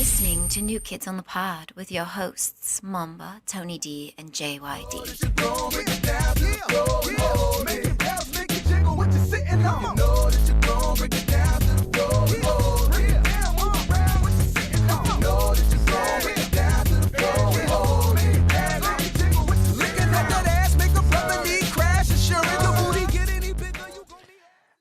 listening to New Kids on the Pod with your hosts, Momba, Tony D, and JYD.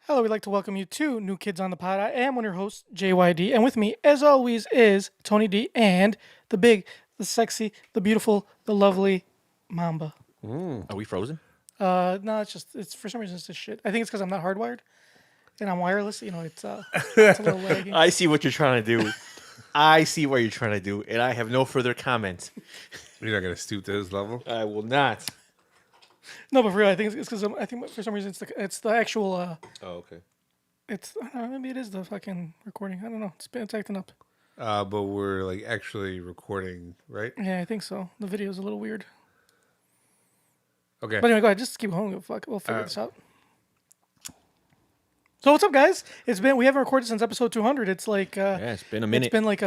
Hello, we'd like to welcome you to New Kids on the Pod. I am one of your hosts, JYD, and with me, as always, is Tony D and the big, the sexy, the beautiful, the lovely Momba. Are we frozen? No, it's for some reason it's just shit. I think it's because I'm not hardwired and I'm wireless. You know, it's a little laggy. I see what you're trying to do. I see what you're trying to do, and I have no further comment. You're not gonna stoop to this level. I will not. No, but for real, I think it's because I think for some reason it's the actual. Oh, okay. It's I don't know, maybe it is the fucking recording. I don't know. It's acting up. But we're like actually recording, right? Yeah, I think so. The video's a little weird. Okay. But anyway, go ahead. Just keep going. We'll figure this out. So what's up, guys? We haven't recorded since episode 200. It's like Yeah, it's been a minute. It's been like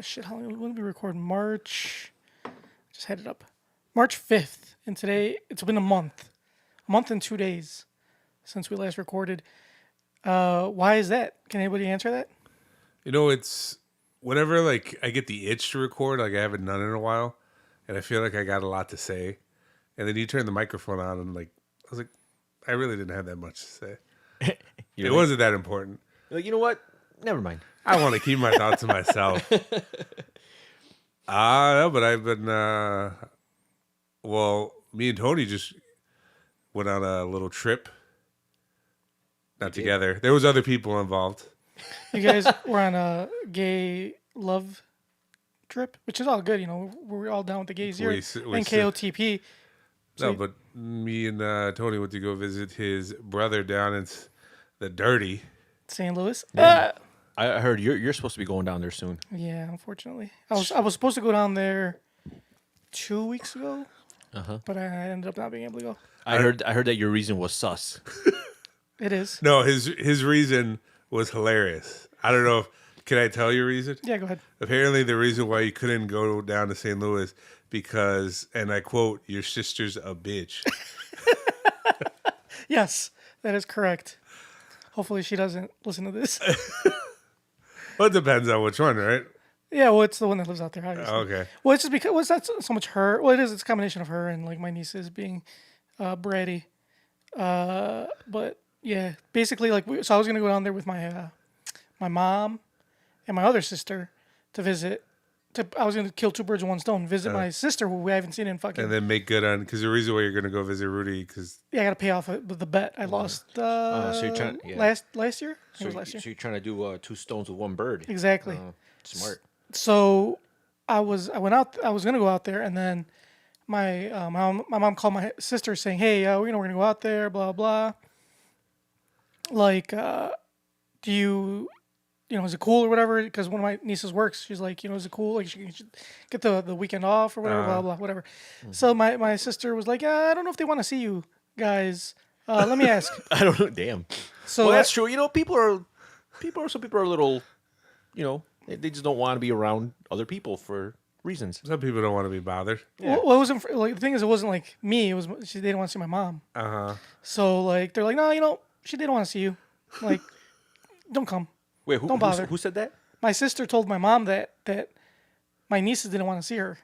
shit. How long? When did we record? March. Just had it up. March 5th, and today it's been a month and 2 days since we last recorded. Why is that? Can anybody answer that? You know, it's whenever like I get the itch to record, like I haven't done it in a while, and I feel like I got a lot to say, and then you turn the microphone on, and like I was like, I really didn't have that much to say. It wasn't that important. Like, you know what? Never mind. I want to keep my thoughts to myself. No, but I've been. Well, me and Tony just went on a little trip. Not together. There was other people involved. You guys were on a gay love trip, which is all good. You know, we're all down with the gays here. NKOTP. No, but me and Tony went to go visit his brother down in the dirty. St. Louis. Yeah. I heard you're supposed to be going down there soon. Yeah, unfortunately, I was supposed to go down there 2 weeks ago, but I ended up not being able to go. I heard that your reason was sus. It is. No, his reason was hilarious. I don't know if can I tell your reason? Yeah, go ahead. Apparently, the reason why you couldn't go down to St. Louis because, and I quote, your sister's a bitch. Yes, that is correct. Hopefully, she doesn't listen to this. Well, it depends on which one, right? Yeah, well, it's the one that lives out there, obviously. Okay. Well, it's just because it's not so much her. Well, it is. It's a combination of her and like my nieces being bratty. But yeah, basically, like, so I was gonna go down there with my my mom and my other sister to visit. I was gonna kill two birds with one stone. Visit my sister, who we haven't seen in fucking. And then make good on because the reason why you're gonna go visit Rudy because yeah, I gotta pay off the bet I lost so you're trying, last year. I think it was last year. So you're trying to do two stones with one bird. Exactly. Smart. So I was gonna go out there, and then my mom called my sister saying, "Hey, we're gonna go out there, blah blah. Like, do you know, is it cool or whatever? Because one of my nieces works. She's like, is it cool? Like, she should get the weekend off or whatever, blah blah, whatever." So my sister was like, "Yeah, I don't know if they want to see you guys. Let me ask." I don't know. Damn. So well, that's true. You know, some people are a little, they just don't want to be around other people for reasons. some people don't want to be bothered. Yeah. Well, it wasn't like the thing is, it wasn't like me. It was they didn't want to see my mom. So like they're like, "No, they don't want to see you. Like, don't come." Wait, don't bother. Who said that? My sister told my mom that my nieces didn't want to see her.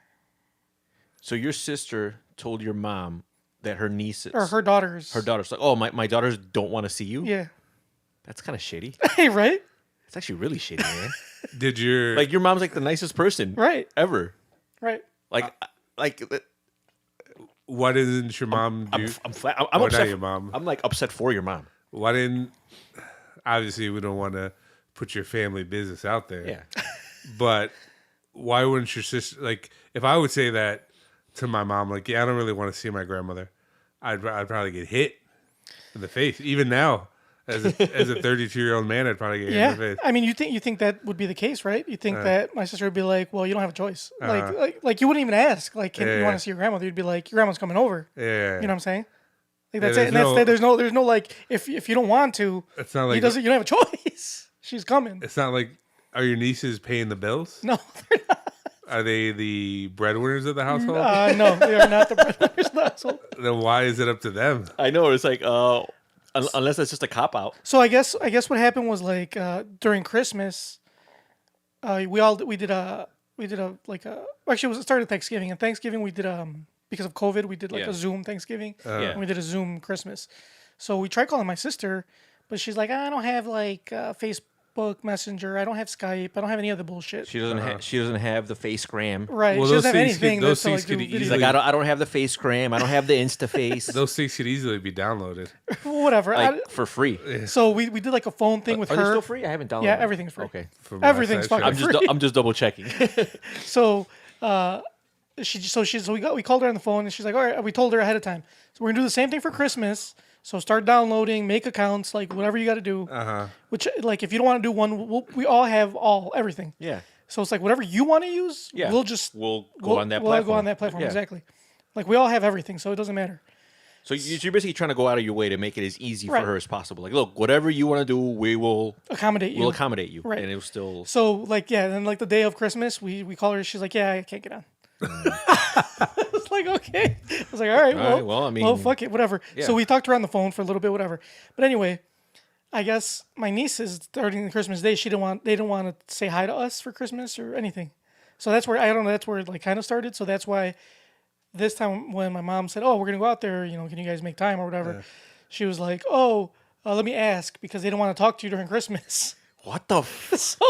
So your sister told your mom that her nieces Or her daughters. like, oh, my daughters don't want to see you? Yeah. That's kind of shitty. Hey, right? It's actually really shitty, man. Did your Like, your mom's like the nicest person Right. ever. Right. Like, why didn't your mom do? I'm or upset. not your mom. I'm like upset for your mom. Why didn't? Obviously, we don't want to put your family business out there. Yeah. But why wouldn't your sister like? If I would say that to my mom, like, yeah, I don't really want to see my grandmother, I'd probably get hit in the face. Even now, as a 32-year-old man, I'd probably get hit in the face. I mean, you think that would be the case, right? You think that my sister would be like, "Well, you don't have a choice." Like you wouldn't even ask. Like, "Can you want to see your grandmother?" You'd be like, "Your grandma's coming over." Yeah. You know what I'm saying? Like that's Yeah, it. And there's no like if you don't want to, It's not like you don't have a choice. She's coming. It's not like Are your nieces paying the bills? No, Are they the breadwinners of the household? no, they are not the breadwinners of the household. Then why is it up to them? I know it's like unless it's just a cop out. So I guess what happened was like during Christmas, we did a actually it started Thanksgiving, and Thanksgiving we did because of COVID we did like Yeah. a Zoom Thanksgiving, Yeah. and we did a Zoom Christmas. So we tried calling my sister, but she's like, I don't have like Facebook Messenger, I don't have Skype, I don't have any other bullshit. She doesn't have the FaceGram. Right, Well, she doesn't those have things anything. those that's things to, like, could do She's easily- like, I don't have the FaceGram. I don't have the InstaFace. Those things could easily be downloaded. whatever. like for free. So we did like a phone thing with Are her. they still free? I haven't downloaded. Yeah, them. everything's free. Okay. From my Everything's side, fucking sure. free. I'm just double checking. So we called her on the phone, and she's like, all right, we told her ahead of time. So we're gonna do the same thing for Christmas. So start downloading, make accounts, like whatever you got to do. Which like if you don't want to do one, we all have everything. Yeah. So it's like whatever you want to use, Yeah. we'll just We'll go on that We'll platform. go on that platform Yeah. exactly. Like we all have everything, so it doesn't matter. So you're basically trying to go out of your way to make it as easy Right. for her as possible. Like, look, whatever you want to do, we will Accommodate you. we'll accommodate you. Right. And it'll still. So like yeah, then like the day of Christmas, we call her. She's like, yeah, I can't get on. It's like okay. I was like, all right, well, I mean, fuck it, whatever. yeah. So we talked to her on the phone for a little bit, whatever. But anyway, I guess my nieces starting the Christmas day, they didn't want to say hi to us for Christmas or anything. So that's where I don't know. That's where it like kind of started. So that's why this time when my mom said, "Oh, we're gonna go out there, can you guys make time or whatever?" She was like, "Oh, let me ask because they don't want to talk to you during Christmas." What the? So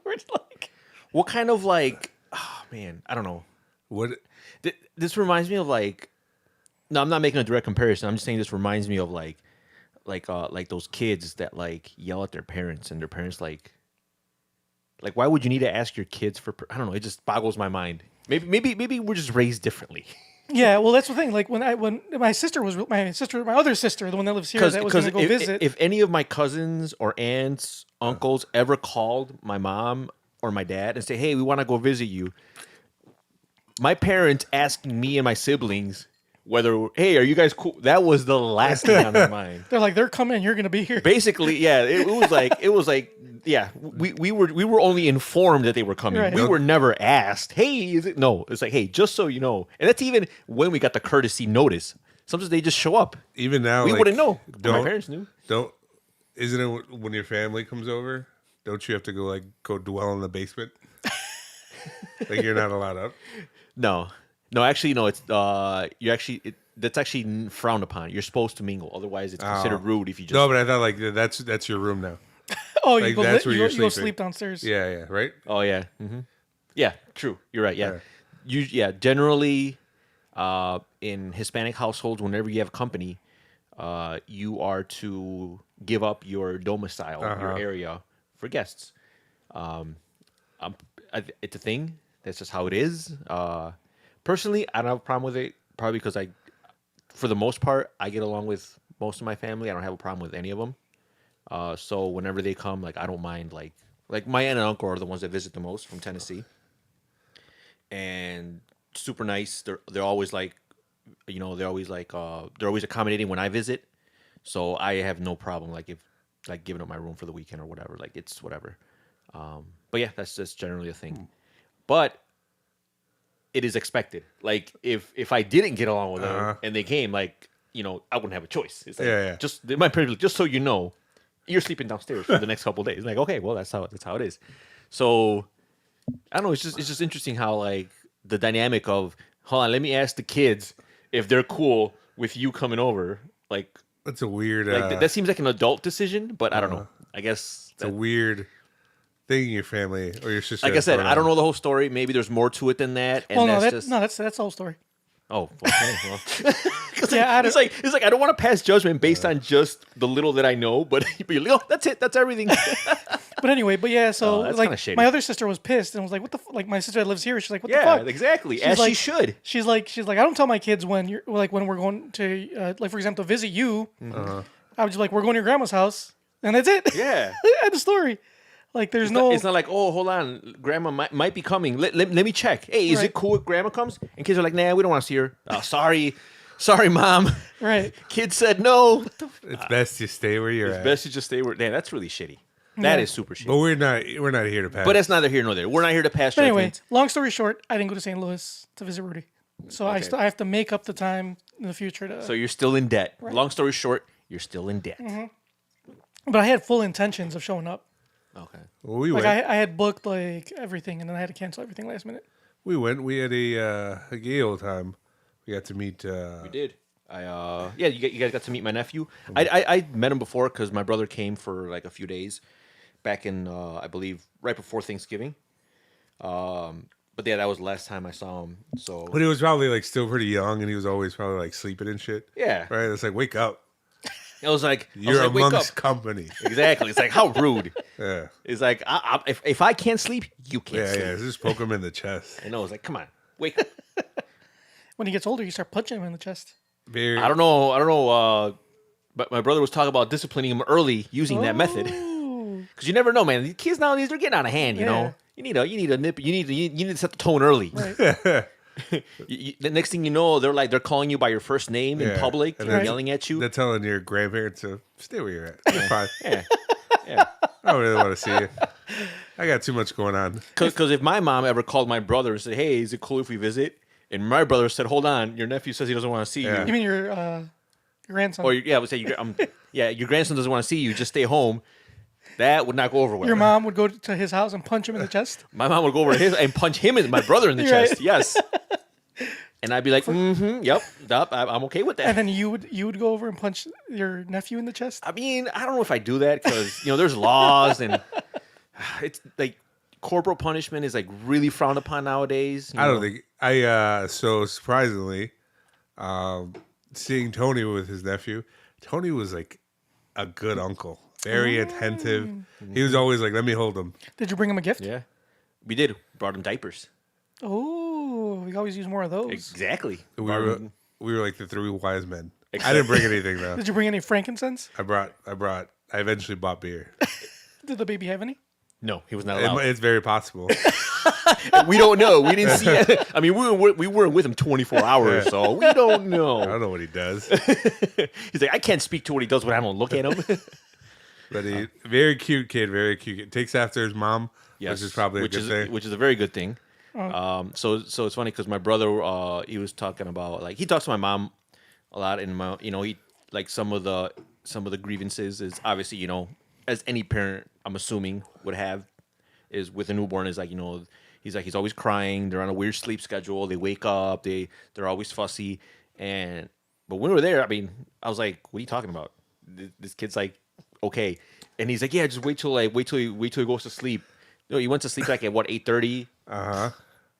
we're like, What kind of like? Oh man, I don't know. What? This reminds me of like. No, I'm not making a direct comparison. I'm just saying this reminds me of like those kids that like yell at their parents and their parents like why would you need to ask your kids for? I don't know. It just boggles my mind. Maybe we're just raised differently. yeah, well, that's the thing. Like when my other sister, the one that lives here, that was gonna go visit. If any of my cousins or aunts, uncles ever called my mom or my dad and say, "Hey, we want to go visit you," my parents asking me and my siblings whether, "Hey, are you guys cool?" That was the last thing on their mind. They're like, they're coming, you're gonna be here. Basically, yeah, it was like, yeah, we were only informed that they were coming. Right. We were never asked, "Hey, is it?" No, it's like, "Hey, just so you know," and that's even when we got the courtesy notice. Sometimes they just show up. Even now, We like, wouldn't know. My Don't parents knew. Isn't it when your family comes over? Don't you have to go dwell in the basement? Like you're not allowed up. No, actually, no. It's that's actually frowned upon. You're supposed to mingle, otherwise it's considered rude if you just. No, but I thought like that's your room now. Oh, Like, that's where you're you go sleeping. sleep downstairs. Yeah, right. Oh yeah, yeah. True. You're right. Yeah. Generally, in Hispanic households, whenever you have company, you are to give up your domicile, your area, for guests. It's a thing. That's just how it is. Personally, I don't have a problem with it. Probably because for the most part, I get along with most of my family. I don't have a problem with any of them. So whenever they come, like I don't mind. Like my aunt and uncle are the ones that visit the most from Tennessee, and super nice. They're always like, they're always accommodating when I visit. So I have no problem giving up my room for the weekend or whatever. Like it's whatever. But yeah, that's just generally a thing. But it is expected. Like if I didn't get along with them and they came, I wouldn't have a choice. It's like just my parents, just so you know, you're sleeping downstairs for the next couple of days. Like, okay, well that's how it is. So I don't know, it's just interesting how like the dynamic of, hold on, let me ask the kids if they're cool with you coming over. Like That's a weird. that seems like an adult decision, but I don't know. I guess It's a weird thing in your family or your sister. like I said, I don't know the whole story. Maybe there's more to it than that. And Well, no, that's that's the whole story. Oh, okay. Well. Yeah, it's like I don't want to pass judgment based on just the little that I know, but you're like, oh, that's it. That's everything. But anyway, so that's like kinda shady. my other sister was pissed and was like, "What the like?" My sister that lives here, she's like, "What the Yeah, fuck?" exactly. She's As like, she should. She's like, I don't tell my kids when you're like when we're going to like for example to visit you. I was just like, we're going to your grandma's house, and that's it. Yeah. End of story. Like there's It's not like, oh, hold on, grandma might be coming. Let me check. Hey, is Right. it cool if grandma comes? And kids are like, nah, we don't want to see her. Oh, sorry, mom. right. Kids said no. It's best you stay where you're It's at. best to just stay where. Damn, that's really shitty. That Yeah. is super shit. But we're not here to pass. But that's neither here nor there. We're not here to pass But anyway, judgment. long story short, I didn't go to St. Louis to visit Rudy, so Okay. I have to make up the time in the future to. So you're still in debt. Long story short, you're still in debt. But I had full intentions of showing up. Okay. Well, we Like went. I had booked like everything, and then I had to cancel everything last minute. We went. We had a gay old time. We got to meet. We did. You guys got to meet my nephew. I met him before because my brother came for like a few days back in I believe right before Thanksgiving. But yeah, that was the last time I saw him. So But he was probably like still pretty young, and he was always probably like sleeping and shit. yeah, Right. It's like wake up. I was like, You're wake up. amongst company. Exactly. It's like how rude. Yeah. It's like if I can't sleep, you can't Yeah. sleep. Yeah. Just poke him in the chest. I know. It's like come on, wake up. When he gets older, you start punching him in the chest. Very. I don't know. But my brother was talking about disciplining him early using that method. Ooh. Because you never know, man. These kids nowadays they're getting out of hand. You Yeah. know, you need a nip. You need to set the tone early. Right. The next thing you know, they're calling you by your first name in Yeah. public And and they're- yelling at you. They're telling your grandparents to stay where you're at. You're fine. Yeah, I don't really want to see you. I got too much going on. because if my mom ever called my brother and said, "Hey, is it cool if we visit?" and my brother said, "Hold on, your nephew says he doesn't want to see Yeah. You you," mean your grandson? or I would say, your grandson doesn't want to see you. Just stay home. That would not go over well. Your mom would go to his house and punch him in the chest. My mom would go over to his and punch him and my brother in the Right. chest. Yes. And I'd be like, yep, I'm okay with that. And then you would go over and punch your nephew in the chest. I mean, I don't know if I do that because there's laws and it's like corporal punishment is like really frowned upon nowadays. I don't think so surprisingly, seeing Tony with his nephew, Tony was like a good uncle, very attentive. He was always like, "Let me hold him." Did you bring him a gift? Yeah, we did. Brought him diapers. Oh, we always use more of those. Exactly. We Brought were him- we were like the three wise men. I didn't bring anything though. Did you bring any frankincense? I eventually bought beer. Did the baby have any? No, he was not allowed. It's very possible. We don't know. We didn't see it. I mean, we weren't with him 24 hours, Yeah. so we don't I know. don't know what he does, He's like, I can't speak to what he does when I don't look at him. but he very cute kid, very cute kid. Takes after his mom, Yes, which is probably a good thing. Which is a very good thing. So it's funny because my brother, he was talking about like he talks to my mom a lot, and he like some of the grievances is obviously as any parent I'm assuming would have is with a newborn is like he's always crying, they're on a weird sleep schedule, they wake up, they're always fussy, but when we were there, I mean, I was like, what are you talking about? This kid's like okay, and he's like, yeah, just wait till he goes to sleep. He went to sleep like at what 8:30.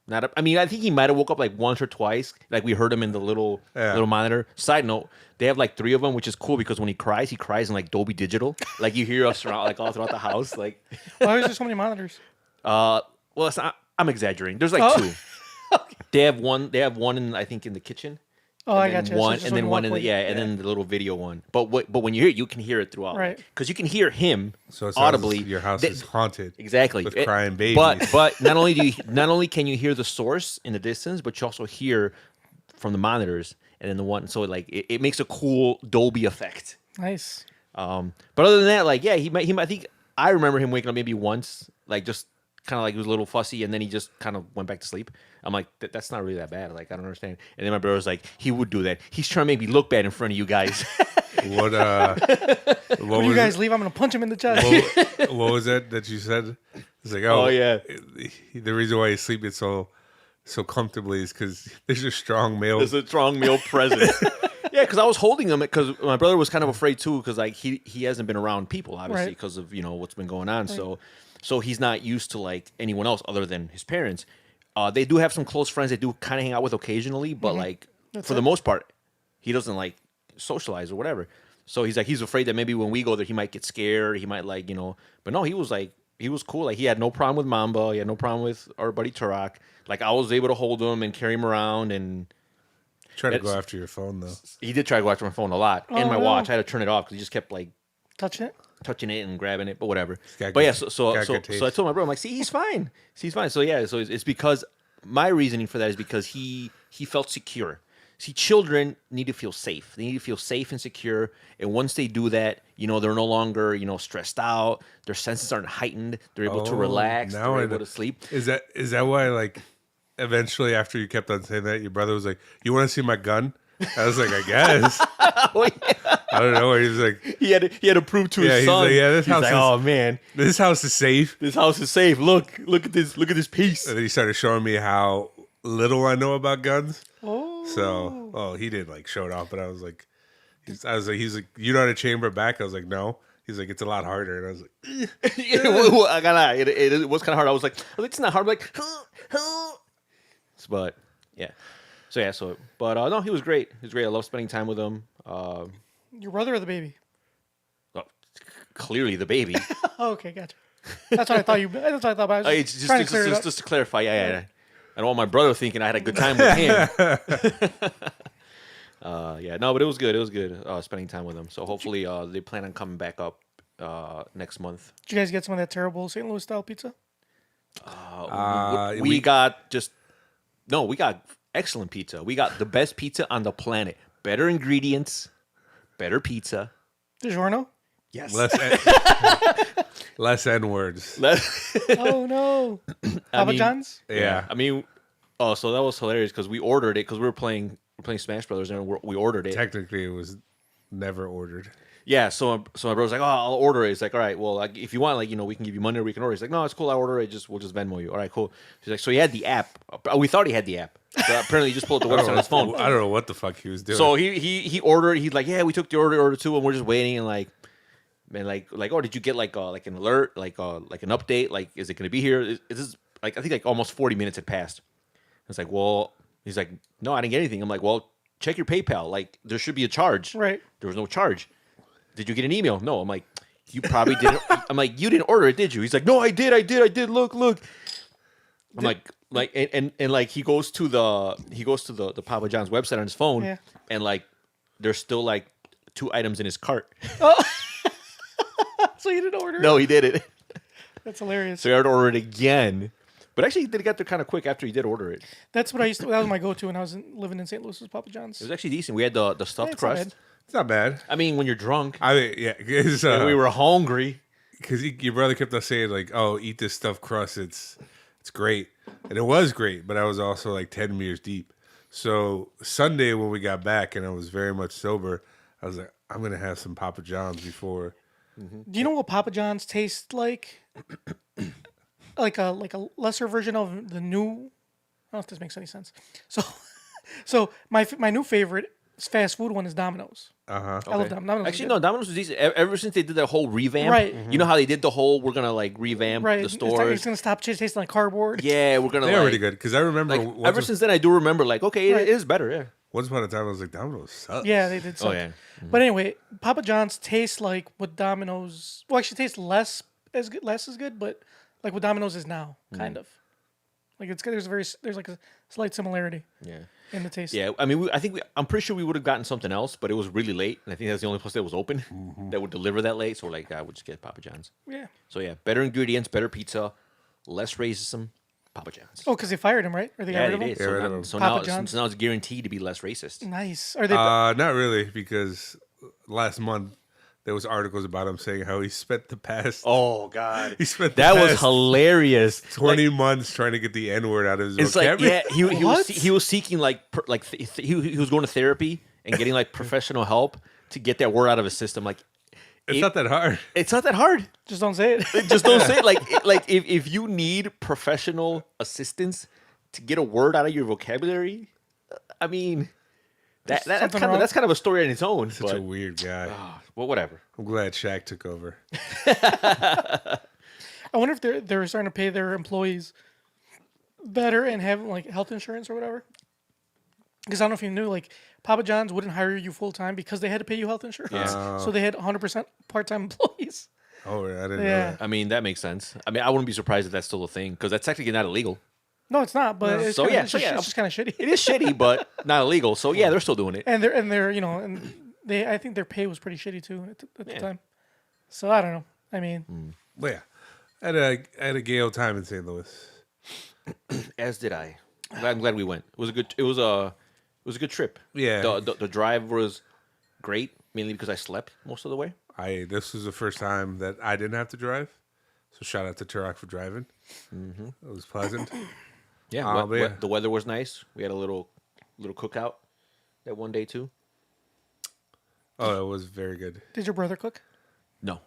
I mean, I think he might have woke up like once or twice. Like we heard him in the little monitor. Side note, they have like 3 of them, which is cool because when he cries in like Dolby Digital. Like you hear us around, like all throughout the house. Like, Why is there so many monitors? well, it's not, I'm exaggerating. There's like 2. They have one in I think in the kitchen. Oh, I And got then you. one, and then one in the and then the little video one. But when you hear it, you can hear it throughout, Right. Because you can hear him So it sounds audibly. your house They- is haunted. Exactly. With crying babies. But not only can you hear the source in the distance, but you also hear from the monitors and then the one. So like it makes a cool Dolby effect. Nice. But other than that, like I think I remember him waking up maybe once, like just kind of like he was a little fussy, and then he just kind of went back to sleep. I'm like, that's not really that bad. Like I don't understand. And then my brother was like, he would do that. He's trying to make me look bad in front of you guys. What When was you guys leave, I'm gonna punch him in the chest. what was that you said? It's like, Oh, yeah. The reason why he's sleeping so comfortably is because there's a strong male. There's a strong male presence. Yeah, because I was holding him because my brother was kind of afraid too because like he hasn't been around people obviously Right. because of what's been going on. So he's not used to like anyone else other than his parents. They do have some close friends they do kind of hang out with occasionally, but like for the most part, he doesn't like socialize or whatever. So he's afraid that maybe when we go there, he might get scared. He might like But no, he was cool. Like he had no problem with Mamba. He had no problem with our buddy Tarak. Like I was able to hold him and carry him around and. Try to go That's- after your phone though. He did try to go after my phone a lot and my no. watch. I had to turn it off because he just kept like Touching it. touching it and grabbing it, but whatever. got But yeah, good- so got I good taste. told my bro, I'm like, see, he's fine. So yeah, so it's because my reasoning for that is because he felt secure. See, children need to feel safe. They need to feel safe and secure. And once they do that, they're no longer, stressed out. Their senses aren't heightened. They're able to relax. Now They're I able know. to sleep. Is that why, like, eventually after you kept on saying that, your brother was like, "You want to see my gun?" I was like, "I guess." Oh, yeah. I don't know. He was like, He had to prove to his he's son. like, yeah, this He's house like, is- oh man, "This house is safe." this house is safe. Look at this piece. And then he started showing me how little I know about guns. Oh. So, he didn't like show it off, but I was like, he's like, "You know how to chamber back?" I was like, "No." He's like, "It's a lot harder," and I was like, I gotta lie, it was kind of hard. I was like, it's not hard. I'm like, but yeah. But no, he was great. He was great. I love spending time with him. Your brother or the baby? Well, clearly the baby. Oh, okay, gotcha. That's what I thought. That's what I thought. But I was It's just trying to clear it up. just to clarify. Yeah. I don't want my brother thinking I had a good time with him. Yeah, no, but it was good. It was good spending time with him. So hopefully they plan on coming back up next month. Did you guys get some of that terrible St. Louis style pizza? We got excellent pizza. We got the best pizza on the planet. Better ingredients, better pizza. DiGiorno? Yes. less N words. Oh no. Papa mean- John's? Yeah. I mean, so that was hilarious because we ordered it because we were playing Smash Brothers and we ordered it. Technically, it was never ordered. Yeah, so my brother's like, "Oh, I'll order it." It's like, "All right, well, like, if you want, like, we can give you money or we can order it." He's like, "No, it's cool. I'll order it. We'll just Venmo you." All right, cool. He's like, "So he had the app. We thought he had the app. So apparently, he just pulled up the website on his phone." I don't know what the fuck he was doing. So he ordered. He's like, "Yeah, we took the order too, and we're just waiting." And like, man, like, oh, did you get like an alert, like an update? Like, is it going to be here? Is this like I think like almost 40 minutes had passed. It's like, well, he's like, "No, I didn't get anything." I'm like, "Well, check your PayPal. Like, there should be a charge." Right. There was no charge. Did you get an email? No. I'm like, you probably didn't. I'm like, you didn't order it, did you? He's like, no, I did. Look. I'm like, and like he goes to the Papa John's website on his phone, Yeah. and like there's still like 2 items in his cart. So you didn't order it? No, he did it. That's hilarious. So he had to order it again. But actually, he did get there kind of quick after he did order it. That's what I used to. That was my go-to when I was living in St. Louis. Was Papa John's. It was actually decent. We had the stuffed it's not crust. bad. it's not bad. I mean, when you're drunk I mean, yeah, because and we were hungry. your brother kept on saying like, "Oh, eat this stuffed crust. It's great," and it was great. But I was also like 10 beers deep. So Sunday when we got back and I was very much sober, I was like, "I'm gonna have some Papa John's before." Do you know what Papa John's tastes like? like a lesser version of the new. I don't know if this makes any sense. So my new favorite fast food one is Domino's. I love Domino's. Actually, no, Domino's was decent. Ever since they did that whole revamp, Right. You know how they did the whole we're gonna like revamp Right. the It's stores. gonna stop tasting like cardboard. Yeah, we're gonna They were like, really good because I remember like ever since then I do remember like okay, Right. it is better. Yeah. once upon a time I was like, "Domino's sucks." Yeah, they did. Oh yeah. But anyway, Papa John's tastes like what Domino's. Well, actually, tastes less as good, but like what Domino's is now, kind of. Like it's there's like a slight similarity Yeah. in the taste. Yeah, I mean, I'm pretty sure we would have gotten something else, but it was really late, and I think that's the only place that was open that would deliver that late. So like, I would just get Papa John's. Yeah. So yeah, better ingredients, better pizza, less racism, Papa John's. Oh, because they fired him, right? Or they got yeah, rid they of did. him. rid of So, him. so Papa now, John's. so now it's guaranteed to be less racist. Nice. Are they? Not really, because last month there was articles about him saying how he spent the past. Oh God, He spent the that was past hilarious. 20 months trying to get the N word out of his It's like vocabulary. yeah, he What? was seeking like he was going to therapy and getting like professional help to get that word out of his system. Like It's not that hard. it's not that hard. Just don't say it. Just don't say it. Like if you need professional assistance to get a word out of your vocabulary, I mean that's something kind wrong. of a story on its own. Such but, a weird guy. well, whatever. I'm glad Shaq took over. I wonder if they're starting to pay their employees better and have like health insurance or whatever. Because I don't know if you knew, like Papa John's wouldn't hire you full time because they had to pay you health insurance. Yeah. So they had 100% part-time employees. Oh, I didn't know Yeah. that. I mean that makes sense. I mean I wouldn't be surprised if that's still a thing because that's technically not illegal. No, it's not. But it's So, kinda, yeah, it's so, just, yeah. it's just kind of shitty. It is shitty, but not illegal. So yeah, they're still doing it. And they're and they I think their pay was pretty shitty too at the time. So I don't know. I mean, Well, yeah. I had a gay old time in St. Louis. As did I. I'm glad we went. It was a good. It was a was a good trip. Yeah. The drive was great, mainly because I slept most of the way. This was the first time that I didn't have to drive. So shout out to Turok for driving. Mm-hmm. It was pleasant. Yeah, but yeah. the weather was nice. We had a little cookout that one day too. Oh, it was very good. Did your brother cook? No.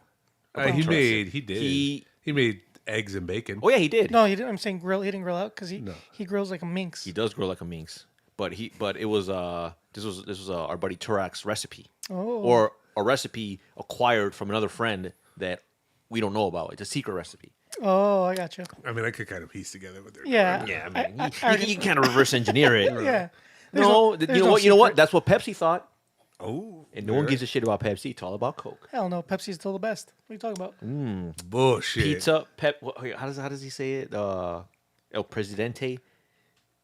He did. He made eggs and bacon. Oh yeah, he did. No, he didn't. I'm saying grill. He didn't grill out because he grills like a minx. He does grow like a minx, but it was this was our buddy Turak's recipe, or a recipe acquired from another friend that we don't know about. It's a secret recipe. Oh, I got you. I mean, I could kind of piece together what they're Yeah. doing. Yeah, I mean, you can kind of reverse engineer it. Yeah. No, there's you know no what? You know what? secret. That's what Pepsi thought, Oh, and no one gives a shit about Pepsi. It's all about Coke. Hell no, Pepsi's still the best. What are you talking about? bullshit. Pizza, how does he say it? El Presidente,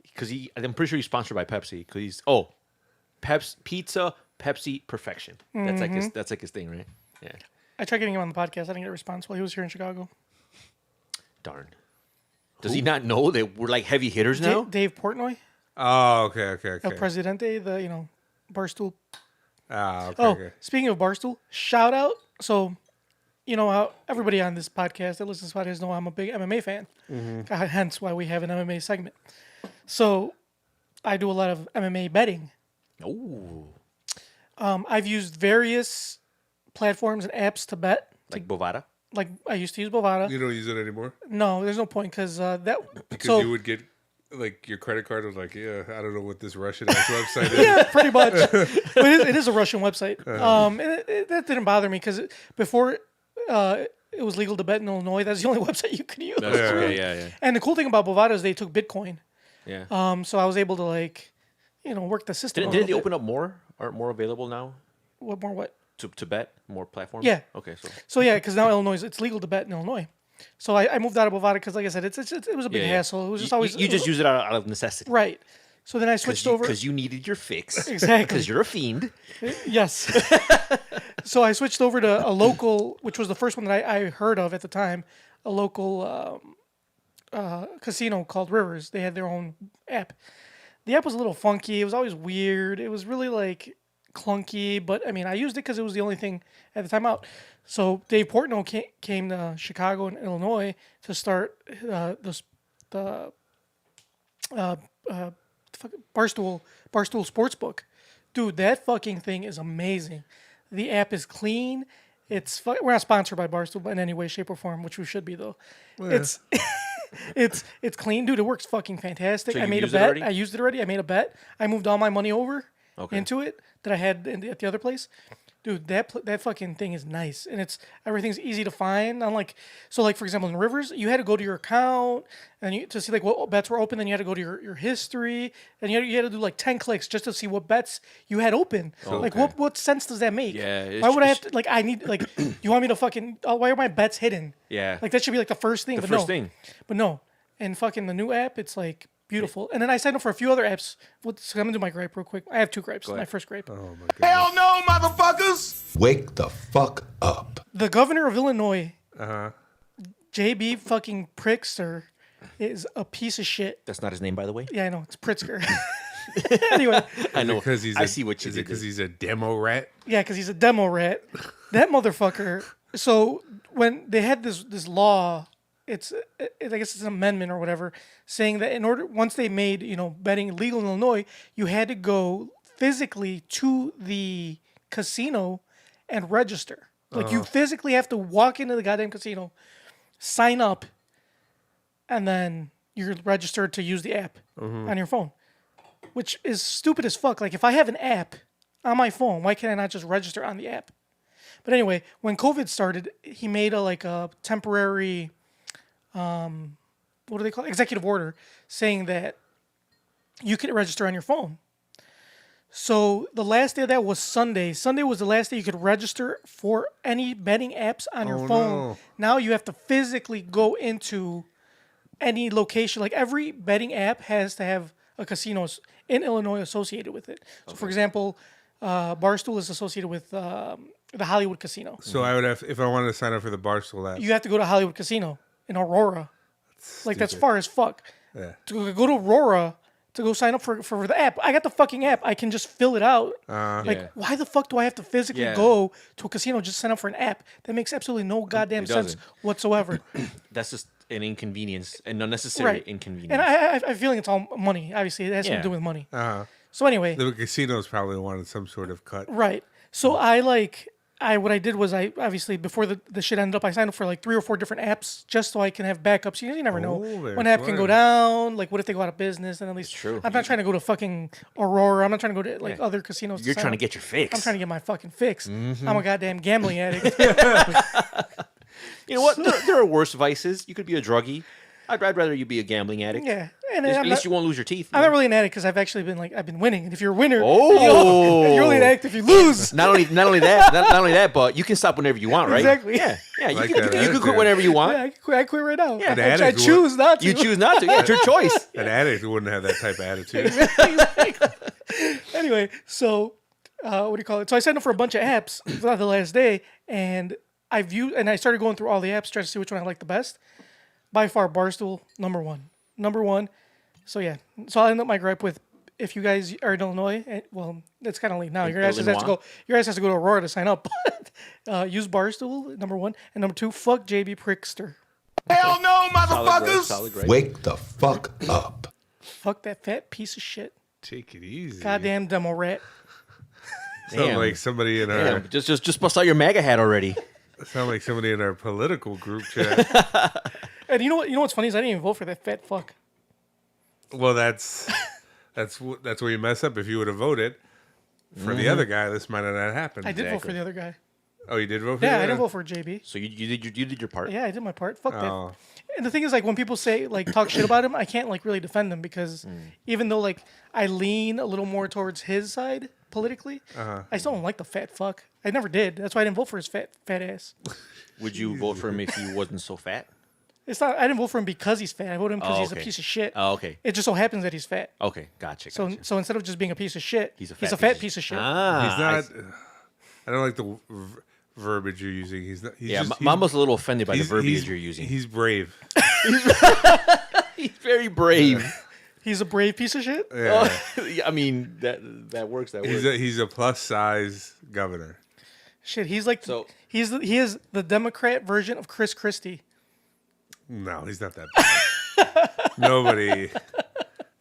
because I'm pretty sure he's sponsored by Pepsi. Because he's pizza, Pepsi, perfection. That's like his thing, right? Yeah. I tried getting him on the podcast. I didn't get a response while he was here in Chicago. Darn. Does he not know that we're like heavy hitters now? Dave Portnoy, Oh, okay. El Presidente, the Barstool. Okay, okay. Speaking of Barstool, shout out. So, you know how everybody on this podcast that listens to this podcast know I'm a big MMA fan. Hence why we have an MMA segment. So, I do a lot of MMA betting. Oh, I've used various platforms and apps to bet. like Bovada. Like I used to use Bovada. You don't use it anymore No, there's no point because because you would get like your credit card was like, yeah, I don't know what this Russian ass website is. Yeah, pretty much. But it is a Russian website. That didn't bother me because before it was legal to bet in Illinois. That's the only website you could use. Yeah. And the cool thing about Bovada is they took Bitcoin. Yeah. So I was able to work the system. Didn't they open up more? Aren't more available now What? to bet? More platforms? Yeah. Okay, so. So yeah, because now Illinois, it's legal to bet in Illinois. So I moved out of Bovada because, like I said, it was a big hassle. It was just always You just use it out of necessity. right. So then I switched over because you needed your fix. Exactly. Because you're a fiend. Yes. So I switched over to a local, which was the first one that I heard of at the time, a local casino called Rivers. They had their own app. The app was a little funky. It was always weird. It was really clunky, but I mean, I used it because it was the only thing at the time out. So Dave Portnoy came to Chicago and Illinois to start the Barstool Sportsbook. Dude, that fucking thing is amazing. The app is clean. We're not sponsored by Barstool in any way, shape, or form, which we should be though. Yeah. It's clean, dude. It works fucking fantastic. So I you made a used it bet. already? I used it already. I made a bet. I moved all my money over into it that I had at the other place. Dude, that fucking thing is nice, and everything's easy to find. For example, in Rivers, you had to go to your account and to see what bets were open. Then you had to go to your history, and you had to do 10 clicks just to see what bets you had open. What sense does that make? Yeah, why would I have to I need you want me to fucking why are my bets hidden? Yeah, that should be the first thing. But no, and fucking the new app, it's beautiful. And then I signed up for a few other apps. So I'm gonna do my gripe real quick. I have 2 gripes. My first gripe. Oh my god. Hell no, motherfuckers! Wake the fuck up. The governor of Illinois, JB fucking Pritzker, is a piece of shit. That's not his name, by the way. Yeah, I know. It's Pritzker. Anyway. I know. I see what you did. did. Because he's a demo rat? Yeah, because he's a demo rat. That motherfucker. So when they had this law, I guess it's an amendment or whatever, saying that once they made betting legal in Illinois, you had to go physically to the casino and register. You physically have to walk into the goddamn casino, sign up, and then you're registered to use the app on your phone, which is stupid as fuck. If I have an app on my phone, why can't I not just register on the app? But anyway, when COVID started, he made a temporary, what do they call it? Executive order saying that you can register on your phone. So the last day of that was Sunday. Sunday was the last day you could register for any betting apps on your phone. No. Now you have to physically go into any location. Every betting app has to have a casino in Illinois associated with it. So for example, Barstool is associated with the Hollywood Casino. So I would have, if I wanted to sign up for the Barstool app. You have to go to Hollywood Casino in Aurora. That's far as fuck. Yeah. To go to Aurora, to go sign up for the app. I got the fucking app. I can just fill it out. Yeah. Why the fuck do I have to physically go to a casino just sign up for an app? That makes absolutely no goddamn sense doesn't. whatsoever. That's just an inconvenience, and unnecessary inconvenience. And I have a feeling it's all money. Obviously, it has something to do with money. So anyway, The casinos probably wanted some sort of cut. right. So what I did was I obviously before the shit ended up, I signed up for like 3 or 4 different apps just so I can have backups. You never know very when an app can go smart. down. Like what if they go out of business? And at least true. I'm not trying to go to fucking Aurora. I'm not trying to go to like other casinos. You're sign trying to up. get your fix. I'm trying to get my fucking fix. I'm a goddamn gambling addict. You know what? There are worse vices. You could be a druggie. I'd rather you be a gambling addict. Yeah, and At least you won't lose your teeth. I'm not really an addict because I've actually been I've been winning. And if you're a winner, Oh. you're only an addict if you lose. Not only that, but you can stop whenever you want, right? Exactly. Yeah. You Like can that you can quit attitude. whenever you want. Yeah, I quit right now. Yeah. An I addict choose not to. You choose not to. Yeah, it's your choice. An addict wouldn't have that type of attitude. Anyway, so what do you call it? So I signed up for a bunch of apps throughout the last day, and I started going through all the apps trying to see which one I like the best. By far, Barstool number one. So yeah, so I'll end up my gripe with if you guys are in Illinois. Well, it's kind of late now. Your guys has to go. Your guys has to go to Aurora to sign up. Use Barstool number 1, and number 2, fuck JB Prickster. Hell no, motherfuckers. Solid grade. Wake the fuck up. Fuck that fat piece of shit. Take it easy. Goddamn demo rat. Sound Damn. like somebody in our Damn, just bust out your MAGA hat already. sound like somebody in our political group chat. And you know what? You know what's funny is I didn't even vote for that fat fuck. Well, that's where you mess up. If you would have voted for the other guy, this might have not happened. I did vote for the other guy. Oh, you did vote for? Yeah, the I didn't other? vote for JB. So you did your part. Yeah, I did my part. Fuck Oh. that. And the thing is, when people say talk shit about him, I can't really defend him because even though I lean a little more towards his side politically, I still don't like the fat fuck. I never did. That's why I didn't vote for his fat ass. Would you vote for him if he wasn't so fat? It's not. I didn't vote for him because he's fat. I voted him because Oh, he's a okay. piece of shit. Oh, okay. It just so happens that he's fat. Okay, gotcha. So instead of just being a piece of shit, He's a fat fat piece of shit. Ah, He's not. I don't like the verbiage you're using. He's not. He's yeah, just, Mama's a little offended by the he's- verbiage he's- you're using. He's brave. He's very brave. He's a brave piece of shit. Yeah. Yeah, I mean that works. That works. He's a plus size governor. Shit, he's So- he is the Democrat version of Chris Christie. No, he's not that bad. Nobody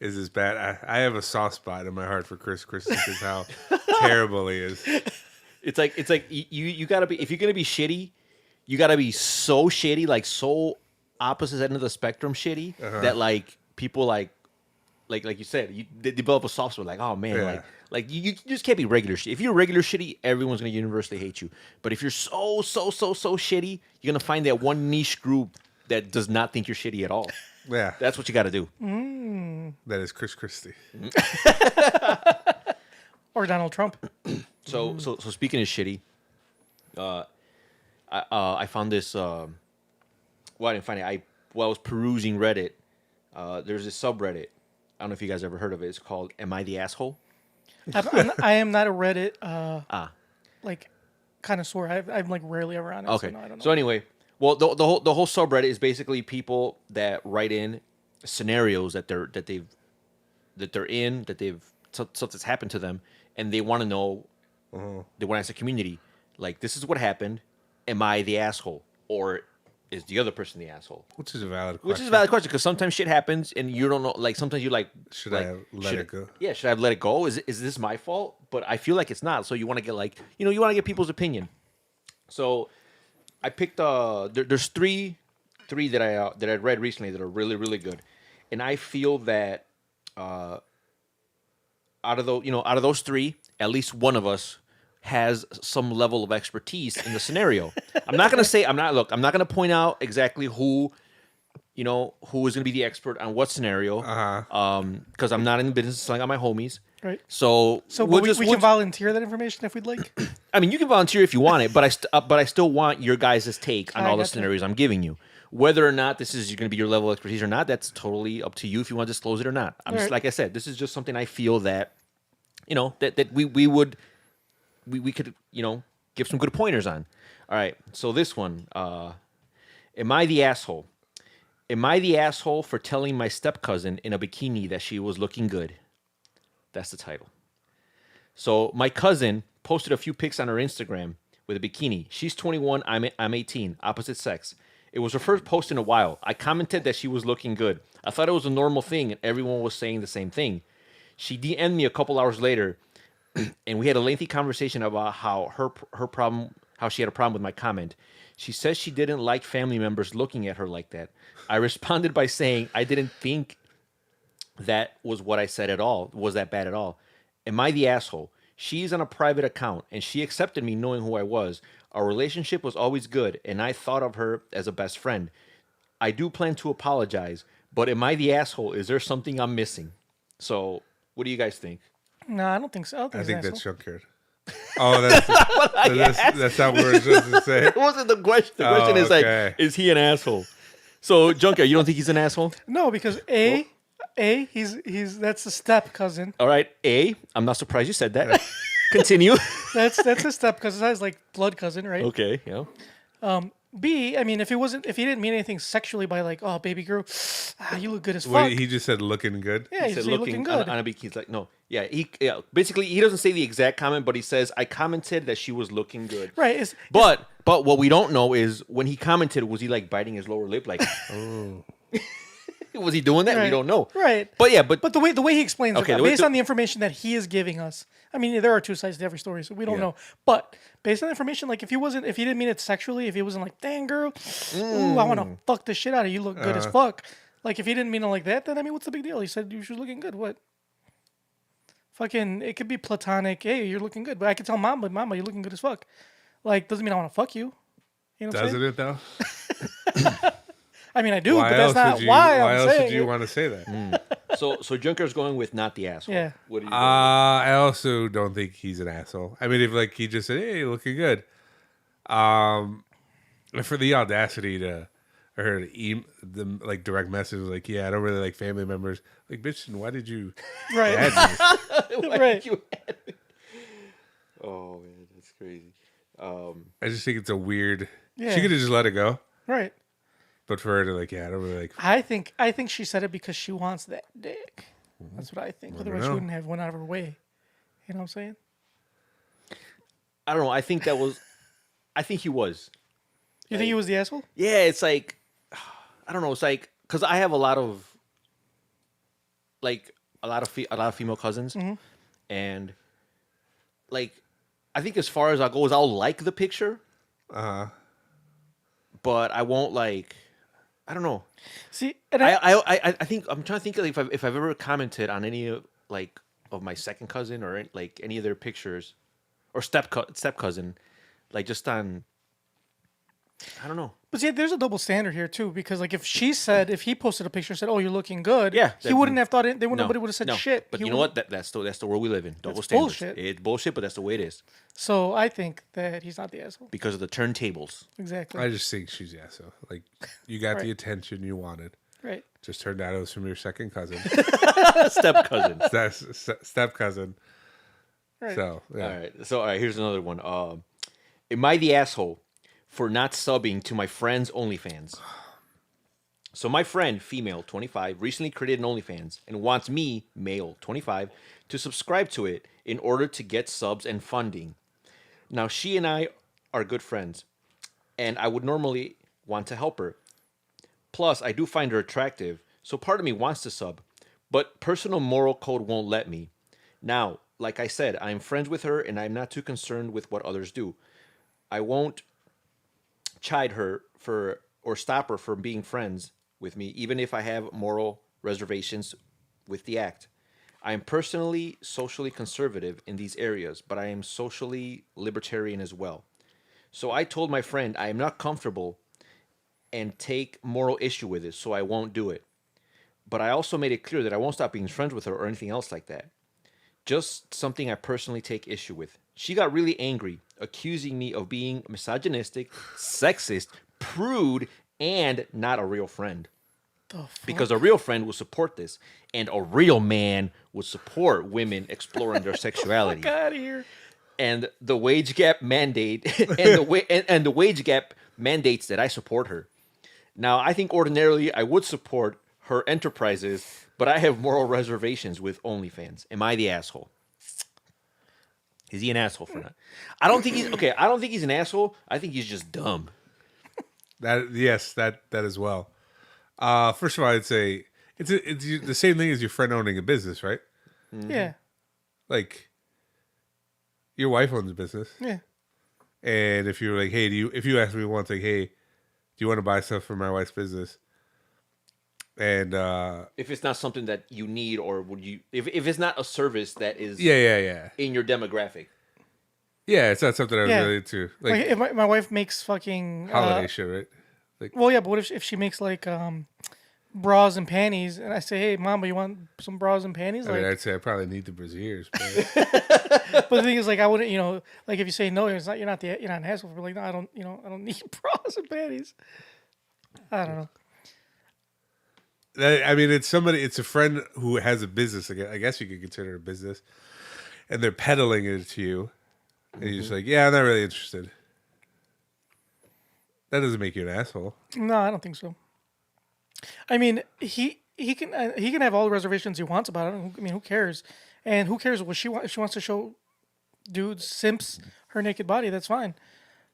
is as bad. I have a soft spot in my heart for Chris Christie because how terrible he is. It's like you gotta be, if you're gonna be shitty, you gotta be so shitty, so opposite end of the spectrum shitty that people like you said, they develop a soft spot. Oh man, Yeah. you just can't be regular shitty. If you're regular shitty, everyone's gonna universally hate you. But if you're so shitty, you're gonna find that one niche group that does not think you're shitty at all. Yeah, That's what you got to do. that is Chris Christie. Or Donald Trump. So speaking of shitty, I found this. Well, I didn't find it. I was perusing Reddit. There's this subreddit. I don't know if you guys ever heard of it. It's called "Am I the Asshole?" I am not a Reddit connoisseur. I'm rarely ever on it. Okay. So, no, I don't know. So anyway, well, the whole subreddit is basically people that write in scenarios that they're in, that something's happened to them, and they want to know. They want to ask the community, this is what happened. Am I the asshole, or is the other person the asshole? Which is a valid question. Which is a valid question because sometimes shit happens and you don't know. Sometimes you Should I have let it go? Yeah, should I have let it go? Is this my fault? But I feel like it's not. So you want to get you want to get people's opinion. So I picked there's three that I read recently that are really really good, and I feel that out of those three, at least one of us has some level of expertise in the scenario. I'm not going to point out exactly who is going to be the expert on what scenario. Because I'm not in the business of selling out my homies. Right. So We can volunteer that information if we'd like. I mean, you can volunteer if you want it, but I still want your guys' take on I all the gotcha. scenarios I'm giving you. Whether or not this is going to be your level of expertise or not, that's totally up to you if you want to disclose it or not. I'm just, Right. like I said, this is just something I feel that, that we could, give some good pointers on. All right, so this one, am I the asshole? Am I the asshole for telling my step cousin in a bikini that she was looking good? That's the title. So my cousin posted a few pics on her Instagram with a bikini. She's 21, I'm 18, opposite sex. It was her first post in a while. I commented that she was looking good. I thought it was a normal thing, and everyone was saying the same thing. She DM'd me a couple hours later, and we had a lengthy conversation about how how she had a problem with my comment. She says she didn't like family members looking at her like that. I responded by saying I didn't think that was what I said at all. Was that bad at all? Am I the asshole? She's on a private account, and she accepted me knowing who I was. Our relationship was always good, and I thought of her as a best friend. I do plan to apologize, but am I the asshole? Is there something I'm missing? So, what do you guys think? No, I don't think so. I think that's asshole. junkyard. Oh, that's not what we're supposed to say. That wasn't the question. The question is okay. like, is he an asshole? So, Junkyard, you don't think he's an asshole? No, because he's that's a step cousin. All right, I'm not surprised you said that. Continue. That's a step cousin. That's like blood cousin, right? Okay, yeah. B, I mean, if he didn't mean anything sexually by like, oh, baby girl, you look good as fuck. Well, he just said looking good. Yeah, He he's said looking good. on a bikini. He's like, no, yeah. Basically, he doesn't say the exact comment, but he says, I commented that she was looking good. Right. But what we don't know is when he commented, was he like biting his lower lip, like, oh. Was he doing that? Right. We don't know. Right. But yeah, but the way he explains Okay, it, the way- based on the information that he is giving us, I mean, there are two sides to every story, so we don't know. But based on the information, like if he didn't mean it sexually, if he wasn't like, dang girl, ooh, I want to fuck the shit out of you, you look good as fuck. Like if he didn't mean it like that, then I mean, what's the big deal? He said you should looking good. What? Fucking, it could be platonic. Hey, you're looking good, but I could tell Mama, you're looking good as fuck. Like doesn't mean I want to fuck you. You know what I'm saying? Doesn't it though? I mean, I do, Why but that's else not would you, why why I'm else saying would you it. want to say that? so Junker's going with not the asshole. Yeah. What do you? I also don't think he's an asshole. I mean, if like he just said, "Hey, you're looking good," for the audacity to or the like direct message like, "Yeah, I don't really like family members." Like, bitch, why did you Right. add this? Why Right. did you add me? Oh man, that's crazy. I just think it's a weird. Yeah. She could have just let it go, Right. but for her to like, yeah, I don't really like. I think she said it because she wants that dick. That's what I think. Otherwise, she know. wouldn't have went out of her way. You know what I'm saying? I don't know. I think he was. You think he was the asshole? Yeah, it's like, I don't know. It's like because I have a lot of female cousins, and like I think as far as I go is I'll like the picture, but I won't like. I don't know. See, and I think I'm trying to think if I've ever commented on any of my second cousin or like any of their pictures or step cousin, like just on. I don't know. but see, there's a double standard here too, because like if he posted a picture and said, "Oh, you're looking good," Yeah, he wouldn't have thought it. Nobody would have said no. shit. But He you know wouldn't- what? That's the world we live in. Double That's standards. bullshit. It's bullshit, but that's the way it is So I think that he's not the asshole. because of the turntables. Exactly. I just think she's yeah. So like, you got the Right. attention you wanted. Right. Just turned out it was from your second cousin, Step cousin. step cousin. Right. So yeah. All right. Here's another one. Am I the asshole for not subbing to my friend's OnlyFans? So my friend, female, 25, recently created an OnlyFans and wants me, male, 25, to subscribe to it in order to get subs and funding. Now she and I are good friends, and I would normally want to help her. Plus, I do find her attractive, so part of me wants to sub, but personal moral code won't let me. Now, like I said, I'm friends with her and I'm not too concerned with what others do. I won't chide her or stop her from being friends with me, even if I have moral reservations with the act. I am personally socially conservative in these areas, but I am socially libertarian as well. So I told my friend I am not comfortable and take moral issue with it, so I won't do it. But I also made it clear that I won't stop being friends with her or anything else like that. Just something I personally take issue with. She got really angry, accusing me of being misogynistic, sexist, prude, and not a real friend. Because a real friend will support this, and a real man would support women exploring their sexuality. Get out of here. And the wage gap mandate and the wage gap mandates that I support her. Now, I think ordinarily I would support her enterprises, but I have moral reservations with OnlyFans. Am I the asshole? Is he an asshole for that? I don't think he's okay. I don't think he's an asshole. I think he's just dumb. That as well. First of all, I'd say it's the same thing as your friend owning a business, right? Yeah. Like your wife owns a business, Yeah. and if you're like, hey, if you ask me once, like, hey, do you want to buy stuff for my wife's business? And If it's not something that you need, or would you? If it's not a service that is yeah, in your demographic. it's not something I'm Yeah. really into. Like, Like if my wife makes fucking holiday shit, right? Well, yeah, but what if she makes like bras and panties, and I say, "Hey, Mama, you want some bras and panties?" I mean, Like, I'd say I probably need the brassieres, but but the thing is, like, I wouldn't, like if you say no, it's not you're not an asshole for like, no, I don't need bras and panties. I don't know. I mean, it's a friend who has a business. I guess you could consider it a business, and they're peddling it to you, and you're just like, yeah, I'm not really interested. That doesn't make you an asshole. No, I don't think so. I mean, he can have all the reservations he wants about it. I mean, who cares? And who cares what she wants? If she wants to show dudes, simps, her naked body, that's fine.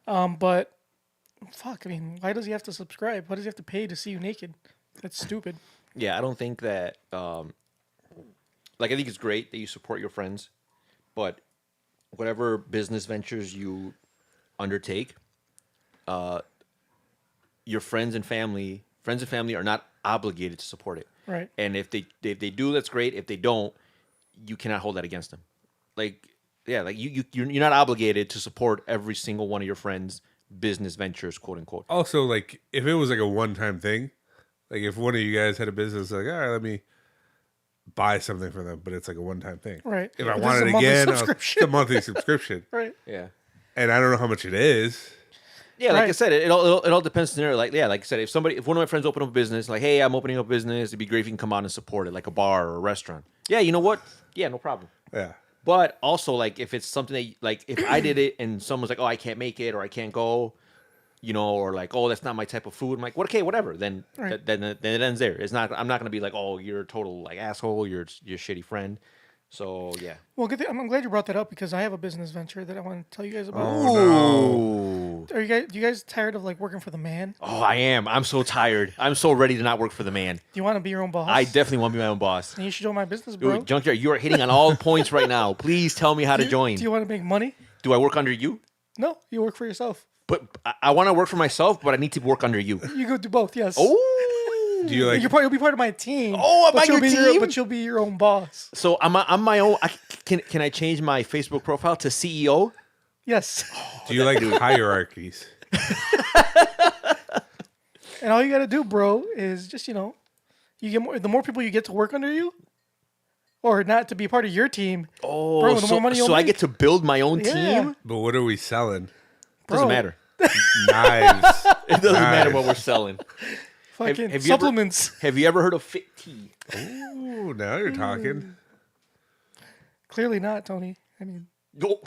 But fuck, I mean, why does he have to subscribe? Why does he have to pay to see you naked? That's stupid. Yeah, I don't think that. I think it's great that you support your friends, but whatever business ventures you undertake, your friends and family are not obligated to support it. Right. And if they do, that's great. If they don't, you cannot hold that against them. Like, yeah, like you're not obligated to support every single one of your friends' business ventures, quote unquote. Also, like, if it was like a one-time thing, like if one of you guys had a business, like, all right, let me buy something for them, but it's like a one-time thing. Right. If I This want is it a monthly again, subscription. it's a monthly subscription, Right. Yeah. and I don't know how much it is. Yeah, like I Right. said, it all depends on scenario. Like, yeah, like I said, if one of my friends open up a business, like, hey, I'm opening up a business, it'd be great if you can come out and support it, like a bar or a restaurant. Yeah, you know what? Yeah, no problem. Yeah. But also, like, if it's something that, like, if I did it and someone's like, oh, I can't make it or I can't go, or like, oh, that's not my type of food. I'm like, what? Okay, whatever. Then, Right. then it ends there. It's not. I'm not gonna be like, oh, you're a total like asshole. You're a shitty friend. So yeah. Well, good thing, I'm glad you brought that up because I have a business venture that I want to tell you guys about. Ooh. Are you guys tired of like working for the man? Oh, I am. I'm so tired. I'm so ready to not work for the man. Do you want to be your own boss? I definitely want to be my own boss. And you should join my business, bro. Dude, Junkyard, you are hitting on all points right now. Please tell me how to join. Do you want to make money? Do I work under you? No, you work for yourself. But I want to work for myself, but I need to work under you. You go do both. Yes. Oh. Do you like? You'll be part of my team. Oh, am I but you'll your be team? but you'll be your own boss. So I'm my own. Can I change my Facebook profile to CEO? Yes. Do you like hierarchies? And all you got to do, bro, is just you get more. The more people you get to work under you, or not to be part of your team. Oh, Bro, the more money you'll so I make. get to build my own Yeah. team? But what are we selling? Doesn't Bro. matter. Knives. It doesn't matter what Nice. we're selling. Fucking have you ever- supplements. Have you ever heard of Fit Tea? Ooh, now you're talking. Clearly not, Tony. I mean, Go.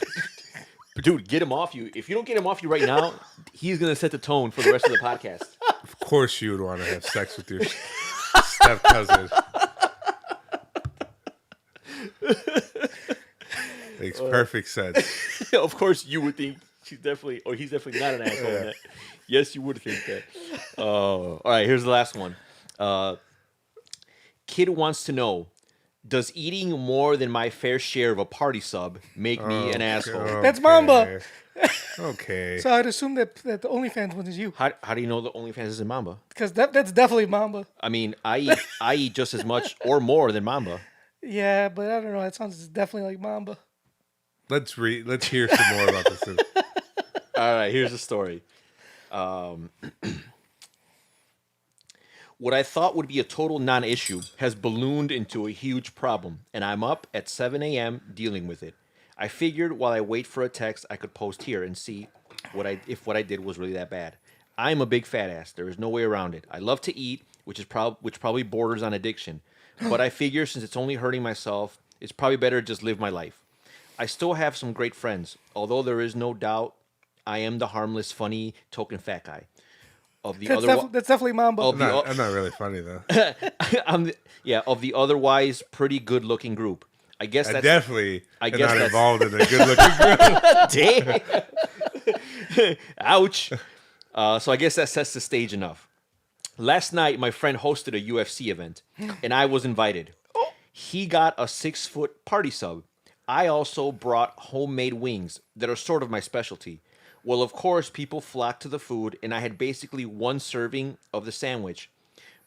Dude, get him off you. If you don't get him off you right now, he's going to set the tone for the rest of the podcast. Of course, you would want to have sex with your step cousin. Makes perfect sense. Of course, you would think he's definitely not an asshole. in that. Yes, you would think that. Oh, all right. Here's the last one. Kid wants to know: does eating more than my fair share of a party sub make me an asshole? That's Momba. Okay. so I'd assume that the OnlyFans one is you, How do you know the OnlyFans is in Mamba? because that's definitely Momba. I mean, I eat just as much or more than Mamba. Yeah, but I don't know. That sounds definitely like Momba. Let's hear some more about this. All right, here's the story. What I thought would be a total non-issue has ballooned into a huge problem, and I'm up at 7 a.m. dealing with it. I figured while I wait for a text, I could post here and see if what I did was really that bad. I'm a big fat ass. There is no way around it. I love to eat, which probably borders on addiction. But I figure since it's only hurting myself, it's probably better to just live my life. I still have some great friends, although there is no doubt I am the harmless, funny, token fat guy. of the That's, other that's definitely Mamba. of the I'm not really funny though. of the otherwise pretty good looking group. I guess I that's definitely I am guess not that's- involved in a good looking girl. Damn. Ouch. So I guess that sets the stage enough. Last night, my friend hosted a UFC event, and I was invited. He got a 6-foot party sub. I also brought homemade wings that are sort of my specialty. Well, of course, people flocked to the food, and I had basically one serving of the sandwich,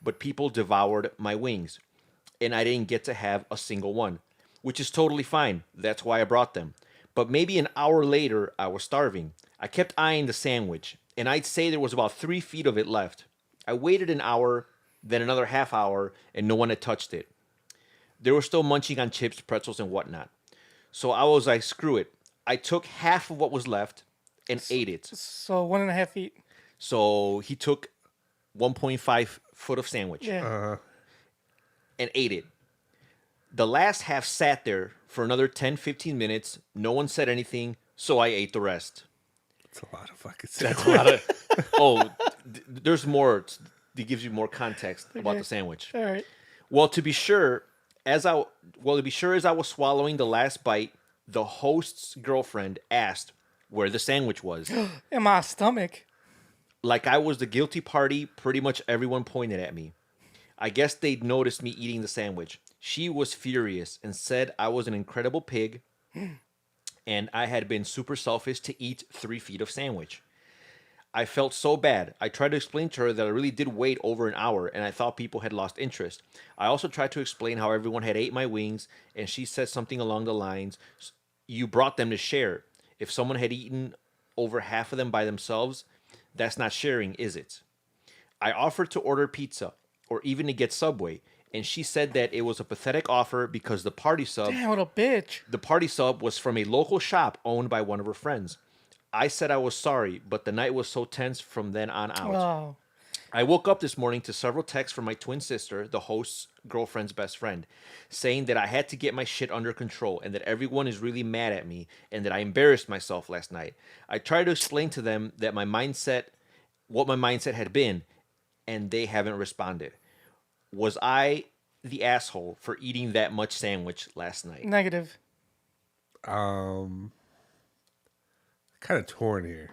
but people devoured my wings, and I didn't get to have a single one, which is totally fine. That's why I brought them. But maybe an hour later, I was starving. I kept eyeing the sandwich, and I'd say there was about 3 feet of it left. I waited an hour, then another half hour, and no one had touched it. They were still munching on chips, pretzels, and whatnot. So I was like, screw it. I took half of what was left and ate it. So 1.5 feet. So he took 1.5 foot of sandwich Yeah. and ate it. The last half sat there for another 10, 15 minutes. No one said anything, so I ate the rest. It's a lot of fucking That's a lot of. There's more. That gives you more context about the sandwich. All right. Well, to be sure, as I was swallowing the last bite, the host's girlfriend asked where the sandwich was. In my stomach. Like I was the guilty party, pretty much everyone pointed at me. I guess they'd noticed me eating the sandwich. She was furious and said I was an incredible pig and I had been super selfish to eat 3 feet of sandwich. I felt so bad. I tried to explain to her that I really did wait over an hour and I thought people had lost interest. I also tried to explain how everyone had ate my wings and she said something along the lines, you brought them to share. If someone had eaten over half of them by themselves, that's not sharing, is it? I offered to order pizza or even to get Subway, and she said that it was a pathetic offer because the party sub Damn, what a bitch. was from a local shop owned by one of her friends. I said I was sorry, but the night was so tense from then on out. Oh. I woke up this morning to several texts from my twin sister, the host's girlfriend's best friend, saying that I had to get my shit under control and that everyone is really mad at me and that I embarrassed myself last night. I tried to explain to them that what my mindset had been, and they haven't responded. Was I the asshole for eating that much sandwich last night? Negative. kind of torn here.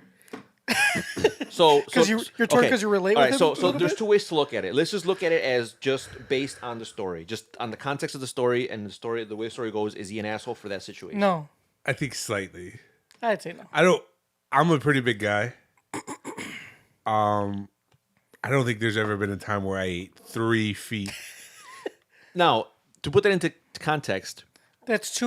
So, 'Cause you're torn 'cause you relate All with right, him so a little there's bit? 2 ways to look at it. Let's just look at it as just based on the story, just on the context of the story and the story. The way the story goes, is he an asshole for that situation? No. I think slightly. I'd say no. I'm a pretty big guy. I don't think there's ever been a time where I ate 3 feet. Now, to put that into context, That's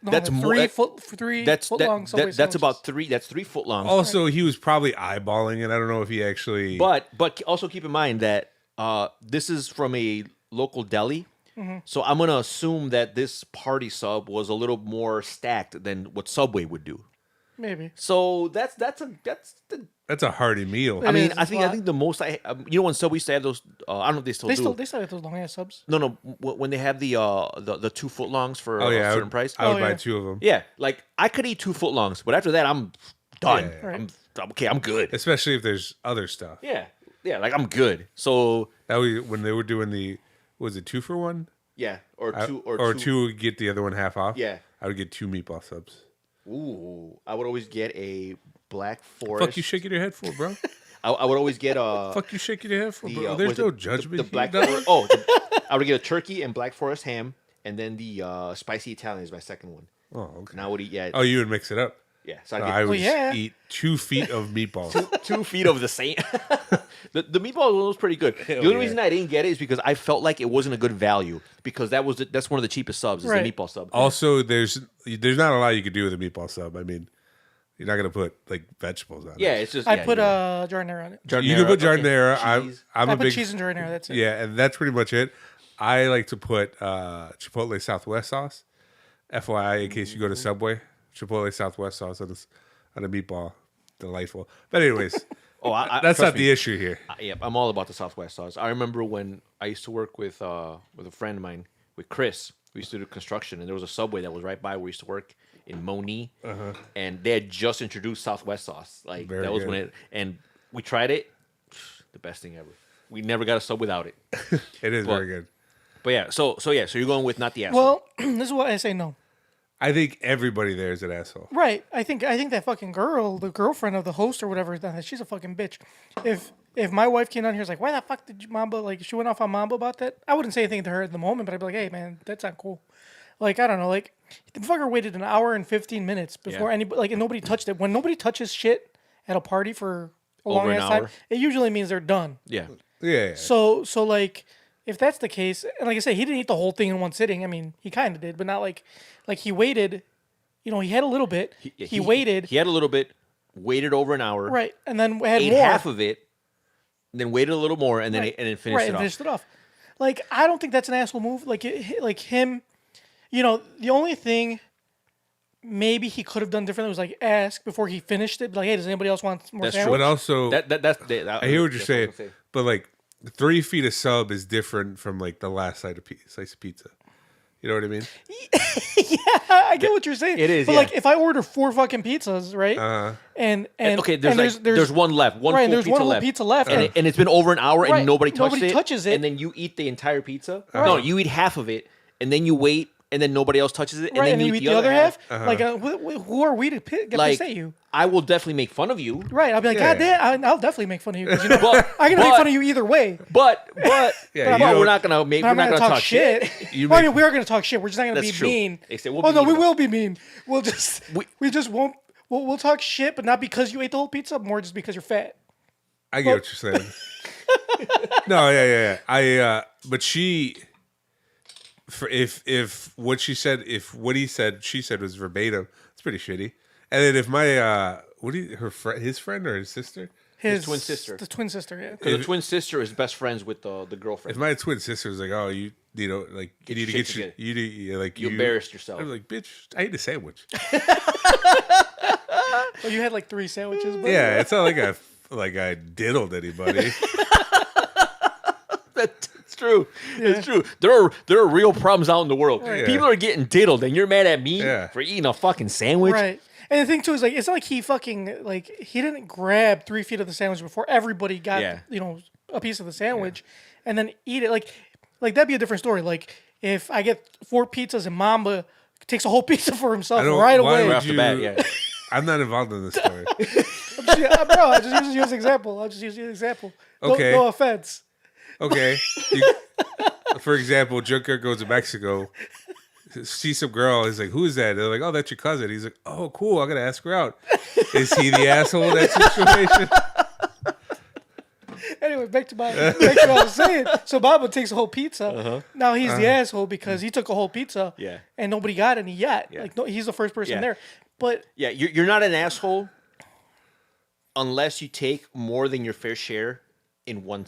That's more- three that- foot three that's foot that, long Subway that's about sandwiches. 3. That's 3 foot long. Also, he was probably eyeballing it. I don't know if he actually. But also keep in mind that this is from a local deli. Mm-hmm. So I'm gonna assume that this party sub was a little more stacked than what Subway would do. Maybe. So that's That's a hearty meal. I mean, is, I it's a think the most when Subway used to have those. I don't know if they still do. They still have those long ass subs. No, when they have the 2 foot longs for Oh yeah, a certain price. I would Oh, buy yeah. 2 of them. Yeah, like I could eat 2 foot longs, but after that I'm done. Yeah. Right. I'm okay. I'm good. Especially if there's other stuff. Yeah, like I'm good. So That was when they were doing was it 2 for 1? yeah, or two or two would get the other one half off. Yeah. I would get 2 meatball subs. Ooh, I would always get a Black Forest. Fuck you shaking your head for, bro? I would always get a. Fuck you shaking your head for, the, bro? There's was no it judgment The here, Black dog. Forest. I would get a turkey and Black Forest ham, and then the spicy Italian is my second one. Oh, okay. And I would eat Oh, you would mix it up. yeah. So No, I I get would yeah. eat 2 feet of meatballs. 2 feet of the same. the meatball was pretty good. The only yeah. reason I didn't get it is because I felt like it wasn't a good value because that's one of the cheapest subs is Right. the meatball sub. Also, there's not a lot you could do with a meatball sub. I mean, you're not gonna put like vegetables on Yeah, it. it's just I yeah, put yeah. jardinera on it. You can put jardinera. Okay, cheese. I'm I a put big cheese and jardinera. That's it. yeah, and that's pretty much it. I like to put Chipotle Southwest sauce. FYI, in case you go to Subway, Chipotle Southwest sauce on a meatball, delightful. But anyways, Oh, that's trust not me. the issue here. Yeah, I'm all about the Southwest sauce. I remember when I used to work with a friend of mine, with Chris. We used to do construction, and there was a Subway that was right by where we used to work in Moni, and they had just introduced Southwest sauce. Like Very that was good. when and we tried it. the best thing ever. We never got a sub without it. It is But- very good. But yeah, so you're going with not the asshole. Well, this is why I say no. I think everybody there is an asshole. Right. I think that fucking girl, the girlfriend of the host or whatever, she's a fucking bitch. If my wife came down here and was like, why the fuck did you Momba, like, she went off on Momba about that, I wouldn't say anything to her at the moment, but I'd be like, hey, man, that's not cool. Like, I don't know, like, the fucker waited an hour and 15 minutes before anybody, like, and nobody touched it. When nobody touches shit at a party for a long Over an ass time, hour. it usually means they're done. Yeah. Yeah. So like, if that's the case, and like I said, he didn't eat the whole thing in one sitting. I mean, he kind of did, but not like he waited. You know, he had a little bit. He waited. He had a little bit, waited over an hour. Right, and then had Ate more. half of it, then waited a little more, and then Right. and then finished right, it and off. finished it off. Like, I don't think that's an asshole move. Like him, you know, the only thing maybe he could have done differently was like ask before he finished it. Like, hey, does anybody else want more That's true. sandwich? But also, That- I hear what you're that's saying, what I was gonna say. but like 3 feet of sub is different from like the last slice of pizza. You know what I mean? I get what you're saying. It is, but yeah. like if I order 4 fucking pizzas, right? And Okay, and there's one left. One right, full there's pizza one whole left. pizza left, and it's been over an hour Right, and nobody nobody touches it. and then you eat the entire pizza. No, you eat half of it, and then you wait, and then nobody else touches it, and right, then and you you eat the other half. Like, who are we to get Like, to say you? I will definitely make fun of you, Right, I'll be like, Yeah. God damn, I'll definitely make fun of you. 'Cause, you know, but I can make fun of you either way. But Yeah, you we're don't- not gonna make. But We're I'm not not gonna gonna talk shit. You Well, I make- mean, we are going to talk shit. We're just not going to That's be true. mean. They say we'll oh be no, mean we will be mean. We'll just We- we just won't. We'll talk shit, but not because you ate the whole pizza. More just because you're fat. I get what you're saying. No, yeah. But she, if what she said, if what he said, she said was verbatim, it's pretty shitty. And then if my his friend or his sister, His twin sister. the twin sister. Yeah. Because the twin sister is best friends with the if girlfriend. my twin sister was like, oh, you know, like you need to your get shit your, together. you need, like You embarrassed yourself. I was like, bitch, I ate a sandwich. Oh, you had like 3 sandwiches. But Yeah, it's not like I diddled anybody. That's true. It's true. There are real problems out in the world. Yeah. People are getting diddled, and you're mad at me Yeah. for eating a fucking sandwich. Right. And the thing too is like it's not like he fucking like he didn't grab 3 feet of the sandwich before everybody got Yeah. you know a piece of the sandwich, and then eat it like that'd be a different story. Like if I get 4 pizzas and Mamba takes a whole pizza for himself I don't- right why away. would Right off the bat, yeah. I'm not involved in this story. Yeah, bro, I just use you as an example. I'll just use you as an example. Okay. No offense. Okay. For example, Junker goes to Mexico, sees some girl. He's like, "Who is that?" They're like, "Oh, that's your cousin." He's like, "Oh, cool. I'm gonna ask her out." Is he the asshole in that situation? Anyway, back to what I was saying. So Baba takes a whole pizza. Now he's the asshole because he took a whole pizza. Yeah. And nobody got any yet. Yeah. Like no, he's the first person Yeah. there. But Yeah, you're not an asshole unless you take more than your fair share in one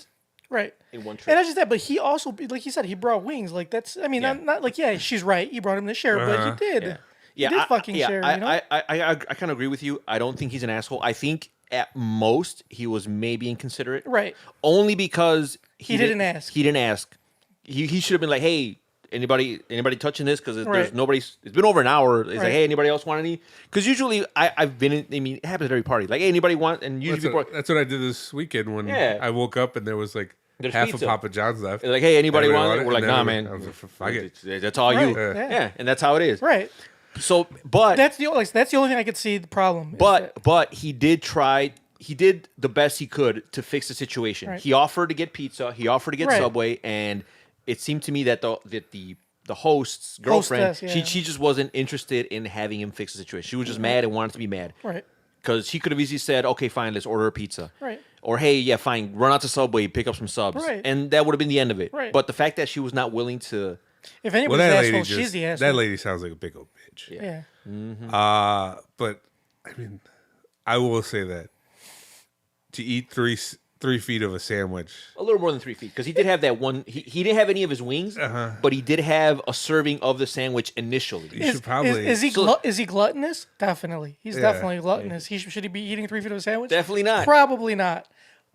right. trip. And not just that, but he also, like he said, he brought wings. Like that's, I mean, Yeah. not like she's right. He brought him to share, but he did. Yeah. He did fucking share. You know? I kind of agree with you. I don't think he's an asshole. I think at most he was maybe inconsiderate. Right. Only because He didn't ask. He didn't ask. He should have been like, hey, anybody touching this? Because there's Right. nobody's. It's been over an hour. He's Right. like, hey, anybody else want any? Because usually I've been in. I mean, it happens at every party. Like, hey, anybody want? And usually people That's what I did this weekend when Yeah. I woke up and there was like There's half pizza. of Papa John's left. they're like, hey, anybody Everybody want it? We're like, And nah, then man. I was like, fuck it. That's all you. Right. Yeah, and that's how it is. Right. So, but That's the only thing I could see the problem. is that- But he did try. He did the best he could to fix the situation. Right. He offered to get pizza. He offered to get Right. Subway, and it seemed to me that the host's girlfriend, Hostess, yeah. she just wasn't interested in having him fix the situation. She was just mad and wanted to be mad. Right. Because she could have easily said, "Okay, fine, let's order a pizza." Right. Or hey, yeah, fine, run out to Subway, pick up some subs, Right. and that would have been the end of it. Right. But the fact that she was not willing to, If Well, anybody's that the lady asshole, she's the asshole. that lady sounds like a big old bitch. Yeah. But I mean, I will say that to eat 3 feet of a sandwich. a little more than 3 feet, because he did have that one. He didn't have any of his wings, but he did have a serving of the sandwich initially. You should probably. Is he So- is he gluttonous? Definitely. He's definitely gluttonous. Should he be eating 3 feet of a sandwich? Definitely not. Probably not.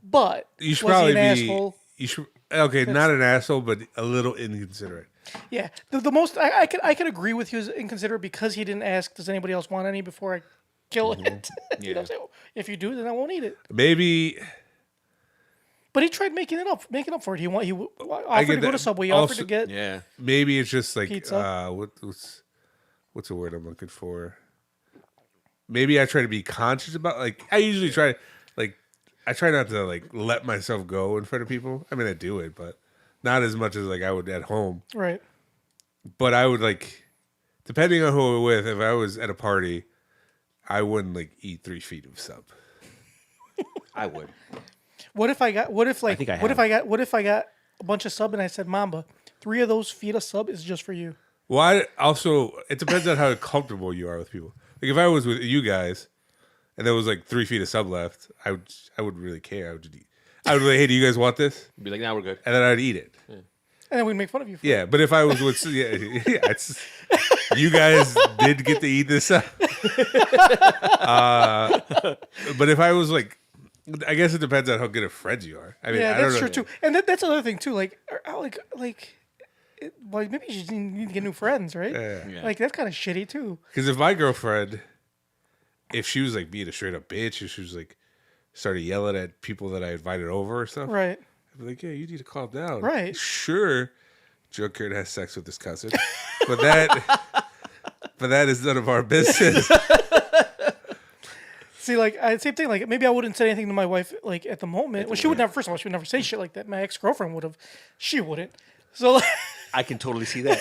But You should was probably he an be. asshole? You should. Okay, not an asshole, but a little inconsiderate. Yeah. The most I could agree with you as inconsiderate because he didn't ask, does anybody else want any before I kill it? You know what I'm saying? If you do, then I won't eat it. Maybe But he tried making up for it. He offered get to go to that. Subway. He Also- offered to get. Yeah. Maybe it's just like Pizza. what's the word I'm looking for? Maybe I try to be conscious about like I usually try like I try not to like let myself go in front of people. I mean I do it, but not as much as like I would at home. Right. But I would like depending on who I'm with, if I was at a party, I wouldn't like eat 3 feet of sub. I would. What if I got? What if like? think I What if have. I got? What if I got a bunch of sub and I said, Mamba, 3 of those feet of sub is just for you. Well, it depends on how comfortable you are with people. Like if I was with you guys, and there was like 3 feet of sub left, I wouldn't really care. I would just eat. I would be like, hey, do you guys want this? Be like, now we're good. And then I'd eat it. And then we'd make fun of you. For Yeah, but if I was with, you guys did get to eat this up. But if I was like, I guess it depends on how good of friends you are. I mean, Yeah, I don't that's know. true too. And that's another thing too. Well, maybe you just need to get new friends, right? Yeah. Like that's kind of shitty too. Because if my girlfriend, if she was like being a straight up bitch, if she was like started yelling at people that I invited over or stuff, Right. I'd be like, yeah, you need to calm down. Right. Sure, Junkyard has sex with his cousin, but that is none of our business. See, like same thing. Like maybe I wouldn't say anything to my wife like at the moment. Well, she would never. First of all, she would never say shit like that. My ex girlfriend would have. She wouldn't. So like, I can totally see that.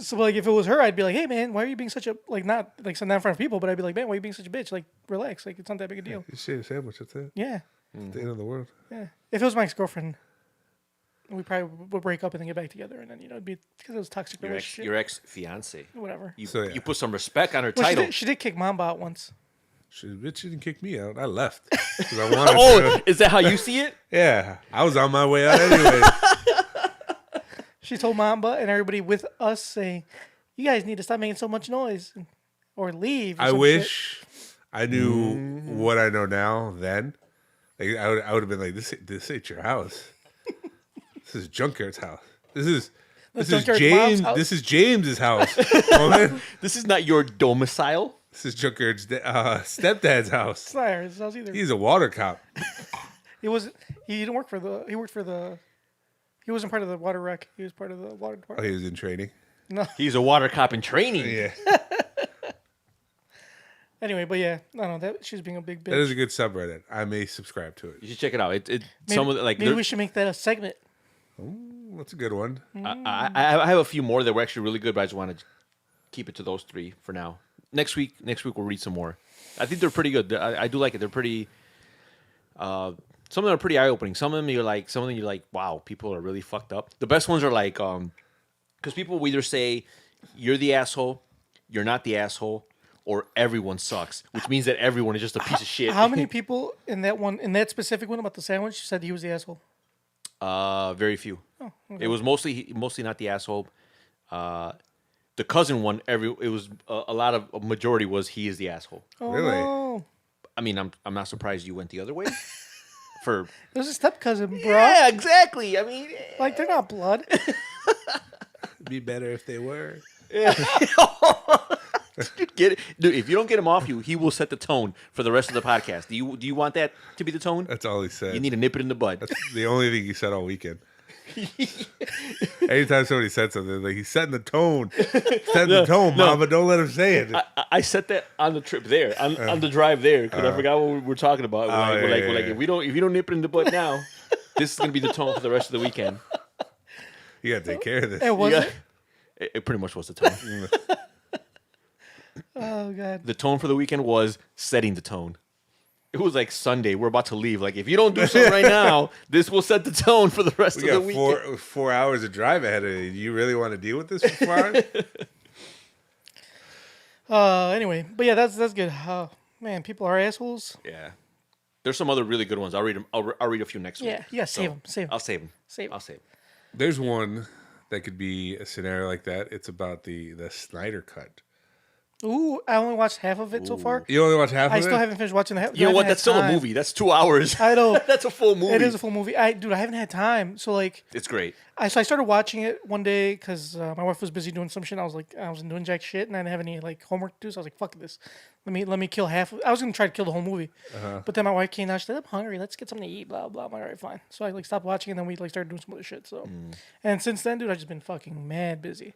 so like if it was her, I'd be like, hey man, why are you being such a like not like not in front of people, but I'd be like, man, why are you being such a bitch? Like relax. Like it's not that big a deal. You share a sandwich. That's it. Yeah. It's the end of the world. Yeah. If it was my ex girlfriend, we probably would break up and then get back together, and then it'd be because it was a toxic relationship. Your ex fiance. Whatever. You, So, yeah. you put some respect on her Well, title. she did kick Mamba out once. She didn't kick me out. I left because I wanted Oh, to. is that how you see it? Yeah, I was on my way out anyway. She told Mamba and everybody with us saying, "You guys need to stop making so much noise, or leave." Or I some wish I knew what I know now. Then, like, I would have been like, "This ain't your house. This is Junkyard's house. This is Junkyard's James. mom's house." This is James's house. Woman. This is not your domicile. This is Junkyard's stepdad's house. It's not his house either. He's a water cop. He was. He didn't work for the. He worked for the. He wasn't part of the water wreck. He was part of the water Oh, department. he was in training. No. He's a water cop in training. Yeah, Anyway, but yeah, I don't know. That she's being a big bitch. that is a good subreddit. I may subscribe to You it. should check it out. maybe, Some of the, like maybe we should make that a segment. That's a good one. I have a few more that were actually really good, but I just want to keep it to those 3 for now. Next week we'll read some more. I think they're pretty good. I do like it. They're pretty. Some of them are pretty eye opening. Some of them you're like, wow, people are really fucked up. The best ones are like, because people will either say you're the asshole, you're not the asshole, or everyone sucks, which means that everyone is just a piece of shit. How many people in that specific one about the sandwich said he was the asshole? Very few. It was mostly not the asshole. The cousin one, it was a majority was he is the asshole. Oh, Really? no. I mean, I'm not surprised you went the other way. For It was a step cousin, bro. yeah, exactly. I mean, Like they're not blood. It'd be better if they were. get it, dude. If you don't get him off you, he will set the tone for the rest of the podcast. Do you want that to be the tone? That's all he said. You need to nip it in the bud. That's the only thing he said all weekend. Anytime somebody said something, like he's setting the tone. Setting the tone, Mama. Don't let him say it. I set that on the trip there, on the drive there, because I forgot what we were talking about. We're like, if you don't nip it in the bud now, this is gonna be the tone for the rest of the weekend. You gotta take care of this. It was Yeah. it? It pretty much was the tone. Oh god. The tone for the weekend was setting the tone. It was like Sunday. We're about to leave. Like, if you don't do something right now, this will set the tone for the rest We of got the weekend. 4 hours of drive ahead of you. Do you really want to deal with this for 4 hours? Anyway, but yeah, that's good. Man, people are assholes. Yeah. There's some other really good ones. I'll read them. I'll read a few next week. Yeah, you gotta save 'em, save 'em. I'll save them. Save 'em. I'll save 'em. There's one that could be a scenario like that. It's about the Snyder Cut. Ooh, I only watched half of it so far. You only watch half of I it? still haven't finished watching the half. You know I what? haven't That's had still a time. movie. That's 2 hours. I know. That's a full movie. It is a full movie. I haven't had time. So like, It's great. I started watching it one day because my wife was busy doing some shit. I wasn't doing jack shit, and I didn't have any like homework to do. So I was like, fuck this. Let me kill half. I was gonna try to kill the whole movie, but then my wife came out. She said, I'm hungry. Let's get something to eat. Blah blah. I'm like, all right, fine. So I like stopped watching, and then we like started doing some other shit. So, and since then, dude, I've just been fucking mad busy.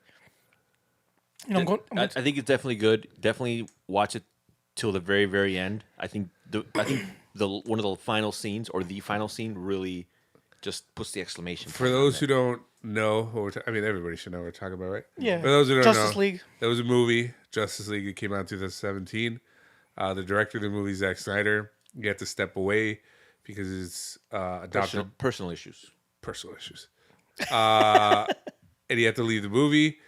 You know, I think it's definitely good. Definitely watch it till the very, very end. I think the one of the final scenes or the final scene really just puts the exclamation For point on those it. who don't know, I mean, everybody should know what we're talking about, right? Yeah. For those who don't Justice know, League. There was a movie, Justice League. It came out in 2017. The director of the movie, Zack Snyder, he had to step away because his adopted personal issues. personal issues. And he had to leave the movie.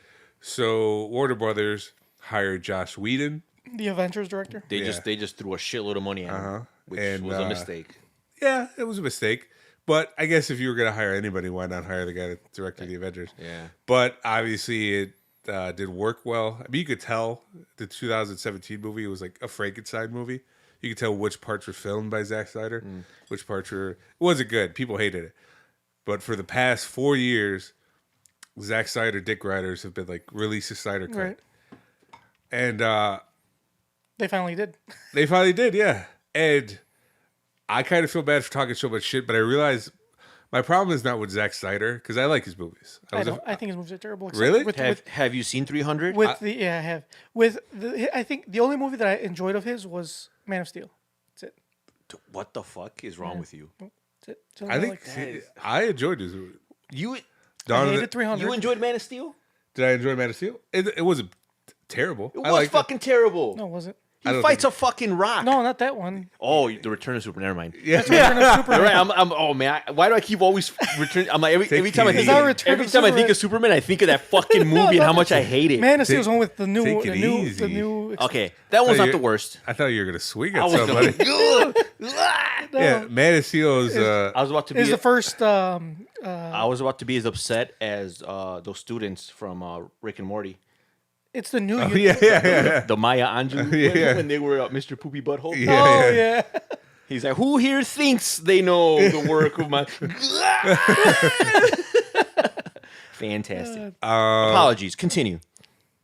So Warner Brothers hired Josh Whedon. The Avengers director. They Yeah. just threw a shitload of money at him, which And, was a mistake. Yeah, it was a mistake. But I guess if you were going to hire anybody, why not hire the guy that directed the Avengers? Yeah. But obviously it did work well. I mean, you could tell the 2017 movie was like a Frankenstein movie. You could tell which parts were filmed by Zack Snyder, which parts were... It wasn't good. People hated it. But for the past 4 years, Zack Snyder dick riders have been like, release a Snyder cut. Right. And They finally did. they finally did, yeah. And I kind of feel bad for talking so much shit, but I realize my problem is not with Zack Snyder, because I like his movies. I think his movies are terrible. except Really? Have you seen 300? I have. I think the only movie that I enjoyed of his was Man of Steel. That's it. What the fuck is wrong with you? That's it. So I think I enjoyed his movie. You I Dawn of hated the- 300. you enjoyed Man of Steel? Did I enjoy Man of Steel? It wasn't terrible. It I was liked fucking terrible. No, it wasn't. He don't fights a fucking rock. No, not that one. Oh, the Return of Superman. Never mind. Yeah. Return of Superman. You're right. Oh man, why do I keep always return? I'm like every time I it think easy. Is that Return every of time I think Superman? of Superman, I think of that fucking movie and how much I hate it. Man of Steel's one with the new, take the it new, easy. the new. Okay, that one's not you- the worst. I thought you were gonna swing I at was somebody. gonna, Yeah, Man of Steel is. I was about to Is be. the first. I was about to be as upset as those students from Rick and Morty, It's the new. yeah. the Maya Angelou, Yeah. when they were Mr. Poopy Butthole. Yeah. Oh yeah. He's like, who here thinks they know the work of my? Fantastic. Apologies. Continue.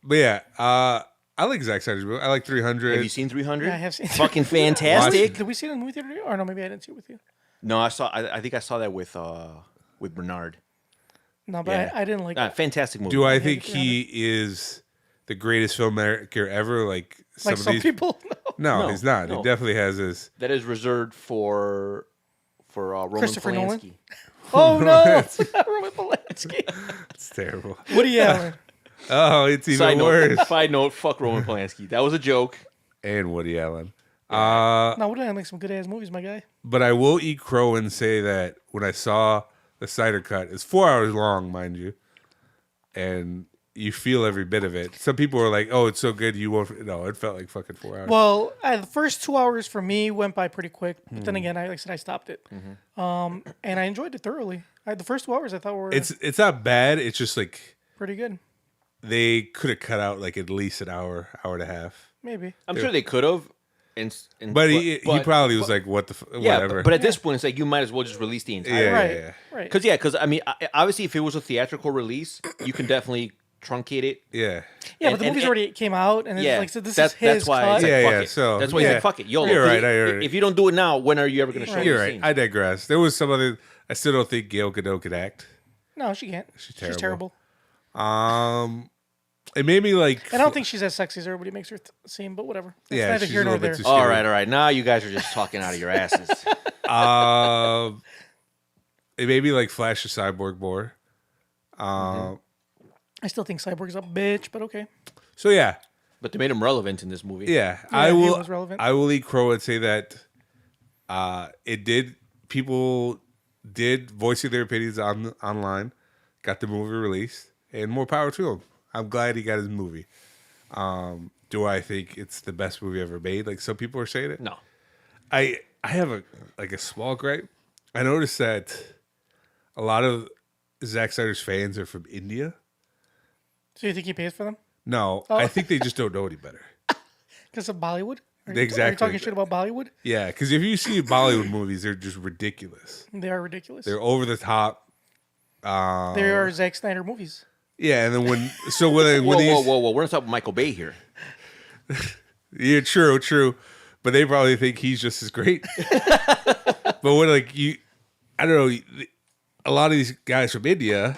But yeah, I like Zack Snyder's movie. I like 300. Have you seen 300? Yeah, I have seen. Fucking fantastic. Did we see it in the movie theater? Or no, maybe I didn't see it with you. No, I saw. I think I saw that with Bernard. No, but Yeah. I didn't like it. Fantastic movie. Do I think he is the greatest filmmaker ever? Like some Like of some these people. No. No, he's not. no. He definitely has his. That is reserved for Roman Christopher Nolan? Polanski. Oh no! Roman Polanski. It's terrible. Woody Allen. Oh, it's even Side worse. note. Side note. Fuck Roman Polanski. That was a joke. And Woody Allen. No, Woody Allen makes some good ass movies, my guy. But I will eat crow and say that when I saw the Snyder cut, it's 4 hours long, mind you, and you feel every bit of it. Some people are like, "Oh, it's so good, you won't." No, it felt like fucking 4 hours. Well, the first 2 hours for me went by pretty quick. But then again, like I said, I stopped it, and I enjoyed it thoroughly. The first 2 hours I thought were It's not bad. It's just like pretty good. they could have cut out like at least an hour, hour and a half. Maybe. I'm sure they could have. But he probably was like, "What the yeah. whatever." But at this point, it's like you might as well just release the entire. Yeah, Right. yeah. Right. Because I mean, obviously, if it was a theatrical release, you can definitely truncate it. yeah, Yeah, and- but the and- movie's already came out, and it's Yeah, like, so this that's is his why. cut. It's like, Yeah, fuck yeah, it. so, That's why he's yeah. like, fuck it, YOLO. You're right, If- you're right. If you don't do it now, when are you ever going to show Right. the you're right. scenes? I digress. There was some other. I still don't think Gail Gadot could act. No, she can't. She's She's terrible. terrible. It made me like. I don't think she's as sexy as everybody makes her seem, but whatever. That's Yeah, neither she's here a nor little there. bit too All right. Now you guys are just talking out of your asses. It made me like Flash the Cyborg more. I still think Cyborg's a bitch, but okay. So yeah, But they made him relevant in this movie. yeah. I he will. was relevant. I will eat crow and say that it did. People did voicing their opinions online, got the movie released, and more power to him. I'm glad he got his movie. Do I think it's the best movie ever made? Like some people are saying it. No. I have a small gripe. I noticed that a lot of Zack Snyder's fans are from India. So you think he pays for them? No, I think they just don't know any better. Because of Bollywood? Are you Exactly. talking shit about Bollywood? Yeah, because if you see Bollywood movies, they're just ridiculous. They are ridiculous. They're over the top. They are Zack Snyder movies. Yeah, and then when Whoa, these, whoa! We're not talking Michael Bay here. yeah, true, but they probably think he's just as great. But when I don't know, a lot of these guys from India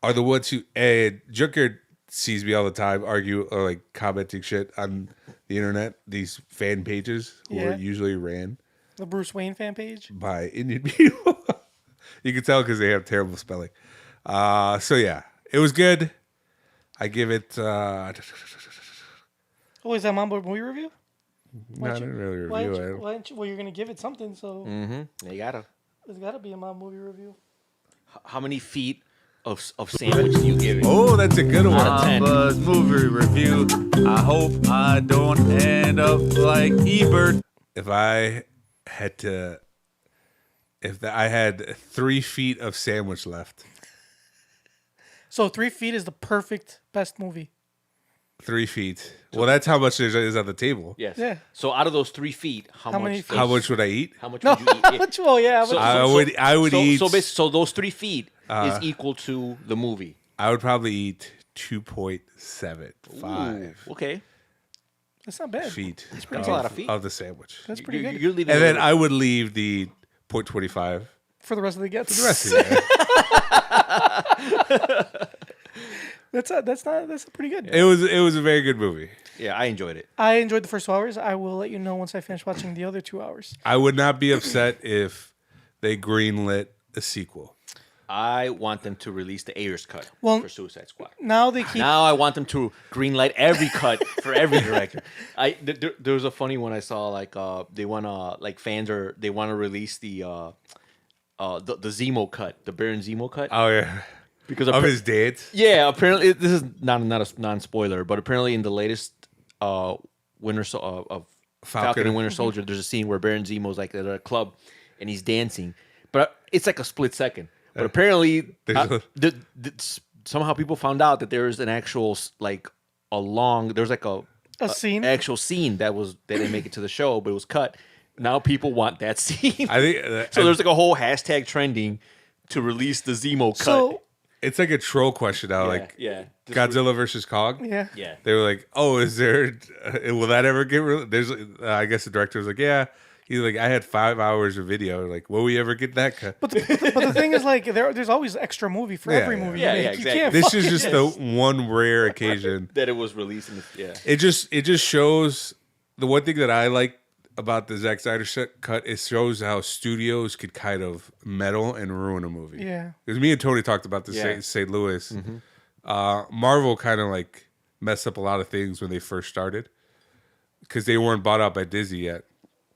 are the ones who, and Junker sees me all the time argue or like commenting shit on the internet. These fan pages who are usually ran The Bruce Wayne fan page. by Indian people. You can tell because they have terrible spelling. So yeah, it was good. I give it. Oh, is that Momba movie review? I didn't really review it. Well, you're gonna give it something, so Mm-hmm. You gotta. there's gotta be a Momba movie review. How many feet of sandwich do you give it? Oh, that's a good one. Out of 10. Momba's movie review. I hope I don't end up like Ebert. If I had to, I had 3 feet of sandwich left. So 3 feet is the perfect best movie. 3 feet. Well, that's how much there is on the table. Yes. Yeah. So out of those 3 feet, how many much? feet? How much would I eat? How much No, would you eat? how much? Well, yeah. So- but- I would eat. So those 3 feet is equal to the movie. I would probably eat 2.75 Ooh, okay. that's not bad. feet. That's a lot of feet. Of the sandwich. That's pretty good You're leaving And then it- I would leave the 0.25 for the rest of the gets. the rest of it. That's pretty good. It was a very good movie. Yeah, I enjoyed it. I enjoyed the first 2 hours. I will let you know once I finish watching the other 2 hours. I would not be upset if they greenlit a sequel. I want them to release the Ayers cut Well- for Suicide Squad. Now they keep. Now I want them to greenlight every cut for every director. There was a funny one I saw. Like they wanna they wanna release the Zemo cut, the Baron Zemo cut, Oh yeah, because of his dance. yeah, apparently this is not a non-spoiler, but apparently in the latest of Falcon and Winter Soldier, there's a scene where Baron Zemo's like at a club and he's dancing, but it's like a split second. But apparently, somehow people found out that there's an actual there's like a scene? actual scene that didn't make it to the show, but it was cut. Now people want that scene. I think So there's like a whole hashtag trending to release the Zemo cut. So it's like a troll question now. yeah. Godzilla versus Kong. yeah. Yeah. They were like, "Oh, is there? Will that ever get released?" There's, I guess the director was like, "Yeah." He's like, "I had 5 hours of video. Like, will we ever get that cut?" But the thing is, like, there's always extra movie for Yeah, every yeah. movie. Yeah, you yeah, make. exactly. You can't This is fucking- just the one rare occasion. That it was released in the, yeah. It just shows the one thing that I like about the Zack Snyder cut. It shows how studios could kind of meddle and ruin a movie. Yeah. Because me and Tony talked about this Yeah. St. Louis. Marvel kind of like messed up a lot of things when they first started because they weren't bought out by Disney yet.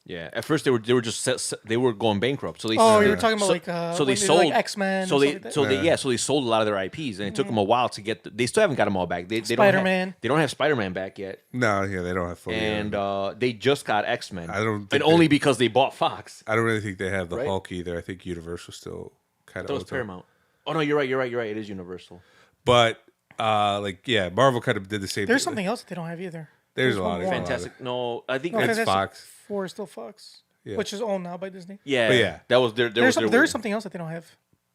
Yeah, at first they were just they were going bankrupt. So they Oh, you were talking about so they when did, sold like X-Men. So and they stuff like so that? they so they sold a lot of their IPs, and it took them a while to get. They still haven't got them all back. They don't Spider-Man. have, they don't have Spider-Man back yet, No, yeah, they don't have fully. and they just got X-Men. I don't think and only because they bought Fox. I don't really think they have the Right? Hulk either. I think Universal still kind That of was Paramount. Oh no, you're right. It is Universal. But Marvel kind of did the same. There's thing. something else that they don't have either. There's a one lot of more. Fantastic. No, I think No, It's Fantastic Fox. Four is still Fox, Yeah. which is owned now by Disney. yeah, But yeah. that was their. There is something else that they don't have.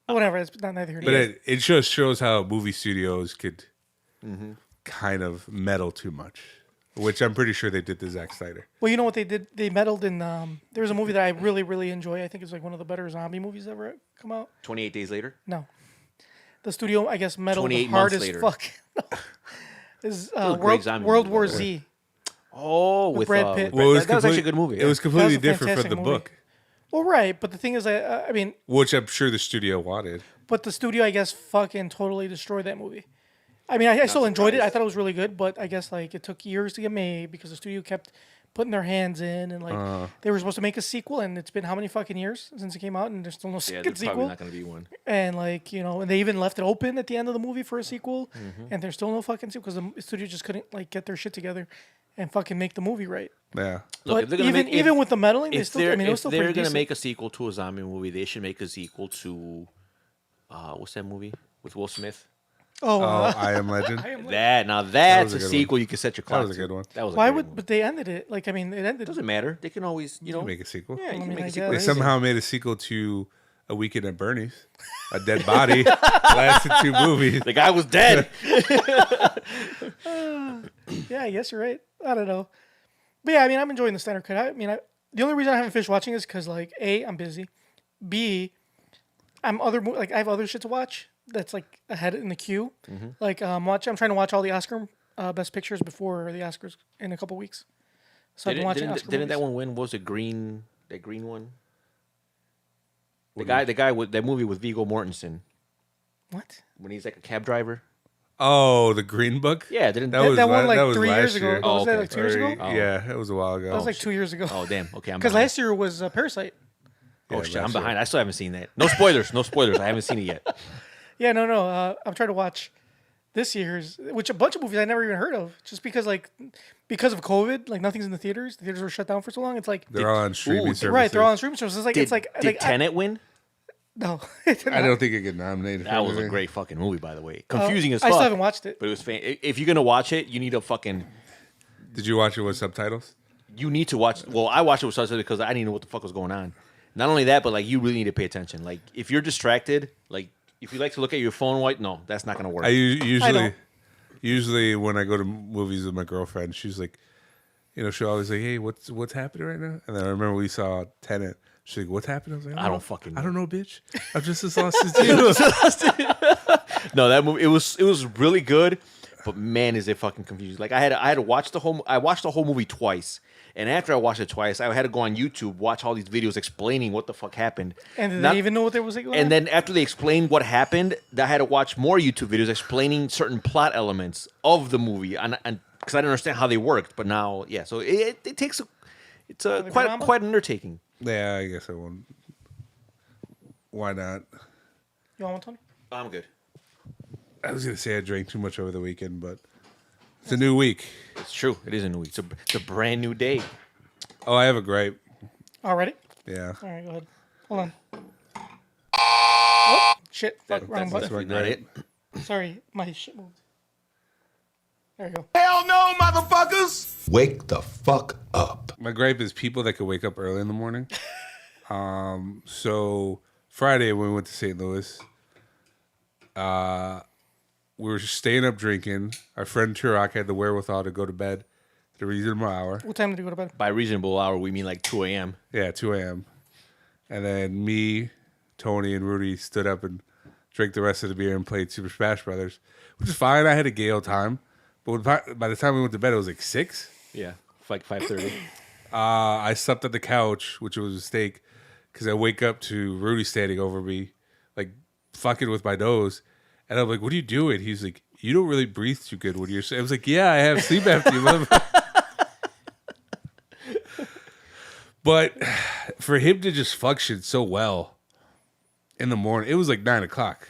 Whatever, it's not neither here nor But there. it just shows how movie studios could kind of meddle too much, which I'm pretty sure they did to Zack Snyder. Well, you know what they did? They meddled in. There was a movie that I really, really enjoy. I think it's like one of the better zombie movies ever come out. 28 Days Later. No, the studio I guess meddled 28 hard months as later. fuck. Is a great zombie World movie, War by the way. Z? Oh, with Brad Pitt. Well, that was actually a complete- good movie. It was That completely was a different from fantastic the movie. book, Well, right, but the thing is, I mean, which I'm sure the studio wanted. but the studio I guess fucking totally destroyed that movie. I mean, I still enjoyed it. I thought it was really good, but I guess like it took years to get made because the studio kept putting their hands in and like they were supposed to make a sequel, and it's been how many fucking years since it came out, and there's still no yeah, second there's probably sequel. not going to be one. And like and they even left it open at the end of the movie for a sequel, Mm-hmm. and there's still no fucking sequel because the studio just couldn't like get their shit together and fucking make the movie right. Yeah, Look, if but they're gonna even make- even if- with the meddling, they If still. I mean, it was still they're pretty gonna decent. make a sequel to a zombie movie, they should make a sequel to what's that movie with Will Smith? Oh, I Am Legend. I am like, That's was a a good sequel you can set your clock was a to. good one. That was a why great would? one. But they ended it. Like, I mean, it ended. Doesn't matter. They can always, Make a sequel. Yeah, you can mean, make I a sequel. They guess. somehow made a sequel to A Weekend at Bernie's. A dead body lasted 2 movies. The guy was dead. Yeah, I guess you're right. I don't know. But yeah, I mean, I'm enjoying the Snyder Cut. I mean, the only reason I haven't finished watching is because, like, A, I'm busy. B, I have other shit to watch that's like ahead in the queue. Like, I'm trying to watch all the Oscar Best Pictures before the Oscars in a couple weeks. So I've been watching Oscar didn't that movies. one win? What was it green? That green one? The guy with that movie with Viggo Mortensen What? when he's like a cab driver. Oh, the Green Book? Yeah, didn't That won like that was 3 years last ago. year. Was that okay. like 2 years ago? Oh. Yeah, it was a while ago. That was like 2 years ago. Oh damn. Okay, I'm Because behind. last year was Parasite. Oh Yeah, shit, I'm last year. behind. I still haven't seen that. No spoilers. No spoilers. I haven't seen it yet. Yeah, no. I'm trying to watch this year's, which a bunch of movies I never even heard of, just because of COVID, like nothing's in the theaters. The theaters were shut down for so long. It's like They're all on streaming services. right, they're all on streaming services. It's like Did Tenet win? no, I don't think it get nominated. That for was a anything. great fucking movie, by the way. Confusing as I fuck. still haven't watched it. But it was if you're gonna watch it, you need to fucking. Did you watch it with subtitles? You need to watch. Well, I watched it with subtitles because I didn't know what the fuck was going on. Not only that, but like you really need to pay attention. Like if you're distracted, like if you like to look at your phone, no, that's not gonna work. I usually, don't. usually when I go to movies with my girlfriend, she's like, she'll always like, "Hey, what's happening right now?" And then I remember we saw Tenet. She's like, "What's happening?" I was like, I don't fucking know. I don't know, bitch. I'm just as lost as you." No, that movie it was really good, but man, is it fucking confusing. Like I had to watch the whole. I watched the whole movie twice, and after I watched it twice, I had to go on YouTube, watch all these videos explaining what the fuck happened. And did Not- they even know what there was going on? And then after they explained what happened, I had to watch more YouTube videos explaining certain plot elements of the movie, and because I didn't understand how they worked. But now, yeah, so it takes it's a quite an undertaking. Yeah, I guess I won't. Why not? You want one, Tony? I'm good. I was gonna say I drank too much over the weekend, but it's a new week. It's true. It is a new week. It's a brand new day. Oh, I have a gripe. Already? Yeah, All right, go ahead. Hold on. Oh, shit. Fuck, wrong That's button. my not gripe. it. Sorry, my shit moved. There you go. Hell no, motherfuckers! Wake the fuck up. My gripe is people that could wake up early in the morning. So Friday when we went to St. Louis, we were staying up drinking. Our friend Turok had the wherewithal to go to bed at a reasonable hour. What time did you go to bed? By reasonable hour, we mean like 2 a.m. Yeah, 2 a.m. And then me, Tony, and Rudy stood up and drank the rest of the beer and played Super Smash Brothers, which is fine. I had a gay old time. But by the time we went to bed, it was like 6. Yeah, like 5:30. I slept at the couch, which was a mistake, because I wake up to Rudy standing over me, like fucking with my nose. And I'm like, "What are you doing?" He's like, "You don't really breathe too good when you're." I was like, "Yeah, I have sleep apnea." But for him to just function so well in the morning, it was like 9 o'clock.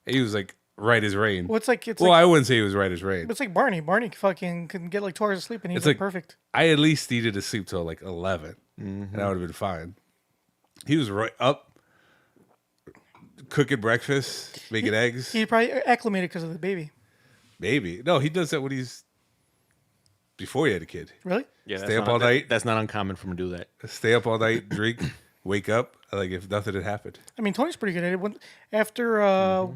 He was like right as rain. Well, it's well, like, I wouldn't say he was right as rain. it's like Barney. Barney fucking can get like 2 hours of sleep and he's It's like like- perfect. I at least needed to sleep till like 11, and I would have been fine. He was right up, cooking breakfast, making eggs. He probably acclimated because of the baby. Maybe no, he does that when he's before he had a kid. Really? Yeah, Stay up all night. That's not uncommon for him to do that. Stay up all night, drink, wake up like if nothing had happened. I mean, Tony's pretty good at it. After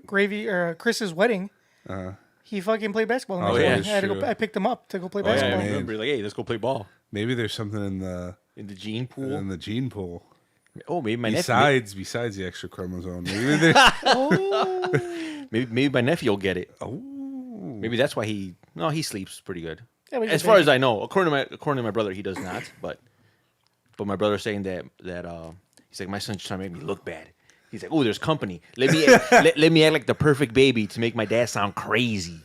Gravy or Chris's wedding, he fucking played basketball. Oh, yeah, yeah, that's true. I picked him up to go play Oh, yeah, I basketball. man. remember. Like, hey, let's go play ball Maybe there's something in in the gene pool. the gene pool Oh, maybe my nephew. besides the extra chromosome. Maybe there's Maybe my nephew will get it. oh Maybe that's why he sleeps pretty good. Yeah, but he's As a far baby. as I know, according to my brother, he does not. But my brother's saying that he's like, my son's trying to make me look bad. He's like, oh, there's company. Let me let me act like the perfect baby to make my dad sound crazy.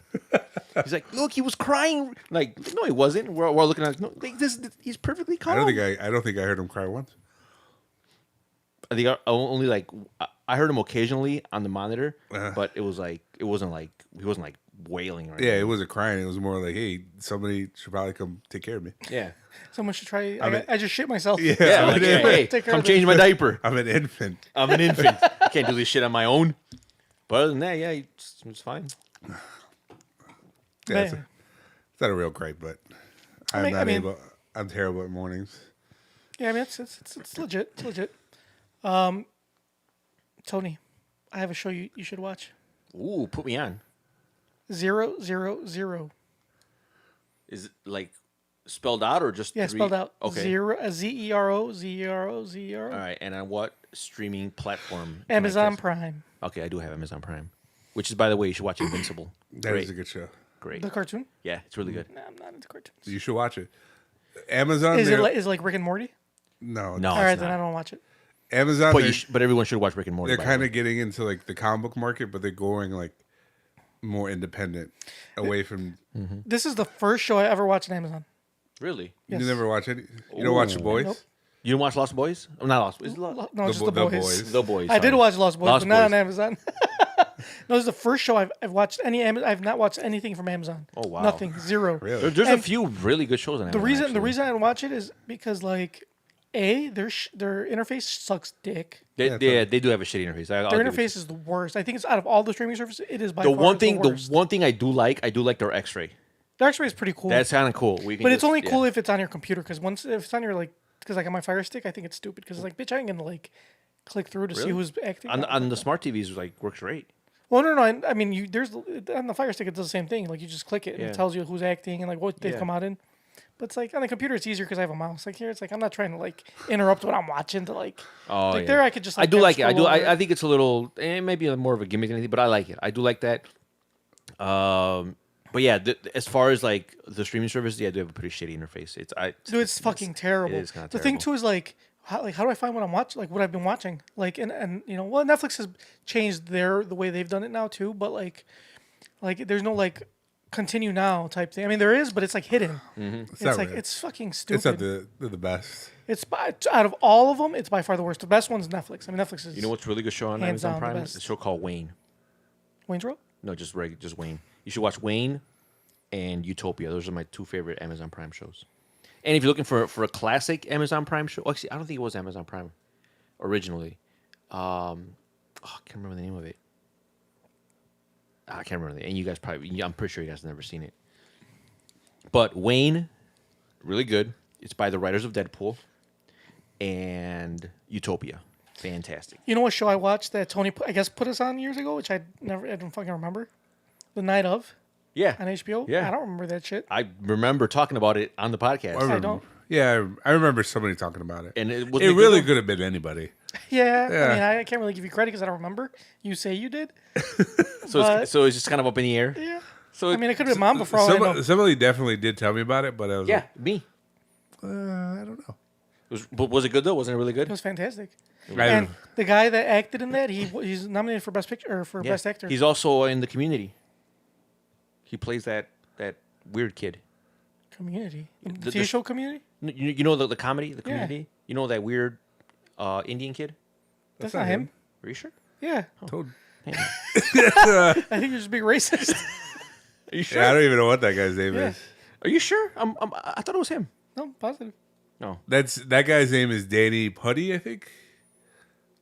He's like, look, he was crying. Like, no, he wasn't. We're looking at no, like, he's perfectly calm. I don't think I heard him cry once. I think I only like I heard him occasionally on the monitor, but it wasn't like he wasn't like wailing right. Yeah, it wasn't crying. It was more like, hey, somebody should probably come take care of me. Yeah. Someone should try. mean- I just shit myself. Yeah. Yeah, like, hey, Take care come of change my diaper. I'm an infant. I'm an infant. I can't do this shit on my own. But other than that, yeah, it's fine. Yeah, Man. it's not a real gripe, but I'm mean- not I mean- able. I'm terrible at mornings. Yeah, I mean it's legit. It's legit. Tony, I have a show you should watch. Ooh, put me on. 000. Is it like spelled out or just Yeah, three? spelled out. Okay. Zero. Zero. All right, and on what streaming platform? can I Amazon catch- Prime. Okay, I do have Amazon Prime, which is, by the way, you should watch Invincible. That is a good show. Great. The cartoon. Yeah, it's really good. Nah, I'm not into cartoons. You should watch it. Amazon. Is it they're- like Rick and Morty? no? No, All right, it's then I not. don't watch it. Amazon. But they're- but everyone should watch Rick and Morty. they're by the kind way. of getting into like the comic book market, but they're going like more independent, away from. This is the first show I ever watched on Amazon. Really. Yes. You never watch any. You don't watch The Boys. Nope. You don't watch Lost Boys? Oh, not Lost. Is it No, Lost? it's just Bo- the The boys. Boys. The Boys. I did sorry. watch Lost Boys, Lost but not on Boys. Amazon. No, this is the first show I've watched I've not watched anything from Amazon. Oh, wow. Nothing. Zero. Really? There's a And few really good shows on The Amazon. reason actually. the reason I didn't watch it is because like their interface sucks dick. they do have a shitty interface. I'll Their give it to you. interface is the worst. I think it's out of all the streaming services, it is by The far one thing, the the worst. one thing I do like their X-ray. The X-ray is pretty cool. That's kind of cool. We can but it's just- only yeah. cool if it's on your computer because once if it's on your because like on my Fire Stick, I think it's stupid because it's like bitch, I ain't gonna like click through to see Really? who's acting. on the smart TVs. Like works great. Well, no. I mean, there's on the Fire Stick, it does the same thing. Like you just click it and Yeah. it tells you who's acting and like what they've Yeah. come out in. But it's like on the computer, it's easier because I have a mouse. Like here, it's like I'm not trying to like interrupt what I'm watching to like. Oh, like yeah. there, I could just. I Like, do kinda like it. I scroll do. over I think it's a little, maybe more of a gimmick than anything, but I like it. I do like that. But yeah, as far as like the streaming service, yeah, they have a pretty shitty interface. Dude, it's fucking terrible. It is kinda The thing terrible. too is like how do I find what I'm watching? Like what I've been watching. Like and you know, well, Netflix has changed the way they've done it now too. But like there's no like continue now type thing. I mean, there is, but it's like hidden. It's not like really. it's fucking It's not stupid. the best. It's out of all of them, it's by far the worst. The best one's Netflix. I mean, Netflix is. You know what's a really good show on Hands Amazon down the Prime? best. It's a show called Wayne. Wayne's World? No, just Wayne. You should watch Wayne and Utopia. Those are my two favorite Amazon Prime shows. And if you're looking for a classic Amazon Prime show, actually, I don't think it was Amazon Prime originally. I can't remember the name of it. I can't remember. And you guys probably, I'm pretty sure you guys have never seen it. But Wayne, really good. It's by the writers of Deadpool and Utopia. Fantastic. You know what show I watched that Tony, I guess, put us on years ago, which I don't fucking remember? The Night of Yeah. on HBO? Yeah. I don't remember that shit. I remember talking about it on the podcast. I don't. Yeah, I remember somebody talking about it. And it was It really could have been anybody. Yeah. Yeah. I mean, I can't really give you credit because I don't remember. You say you did. So but- it's just kind of up in the air. Yeah. So I mean, it could have been Mamba for all I know. Somebody definitely did tell me about it, but I was yeah, me. like, I don't know. But was it good though? Wasn't it really It good? was fantastic. I And don't- the guy that acted in that, he's nominated for Best Picture or for Yeah. Best Actor. He's also in the Community. He plays that weird kid. Community. The- TV show Community? You know the comedy, the Yeah. Community. You know that weird Indian kid. That's not him. Are you sure? Yeah. Told. I think you're just being racist. Are you sure? Yeah, I don't even know what that guy's name Yeah. is. Are you sure? I thought it was him. No, positive. No. That guy's name is Danny Putty, I think.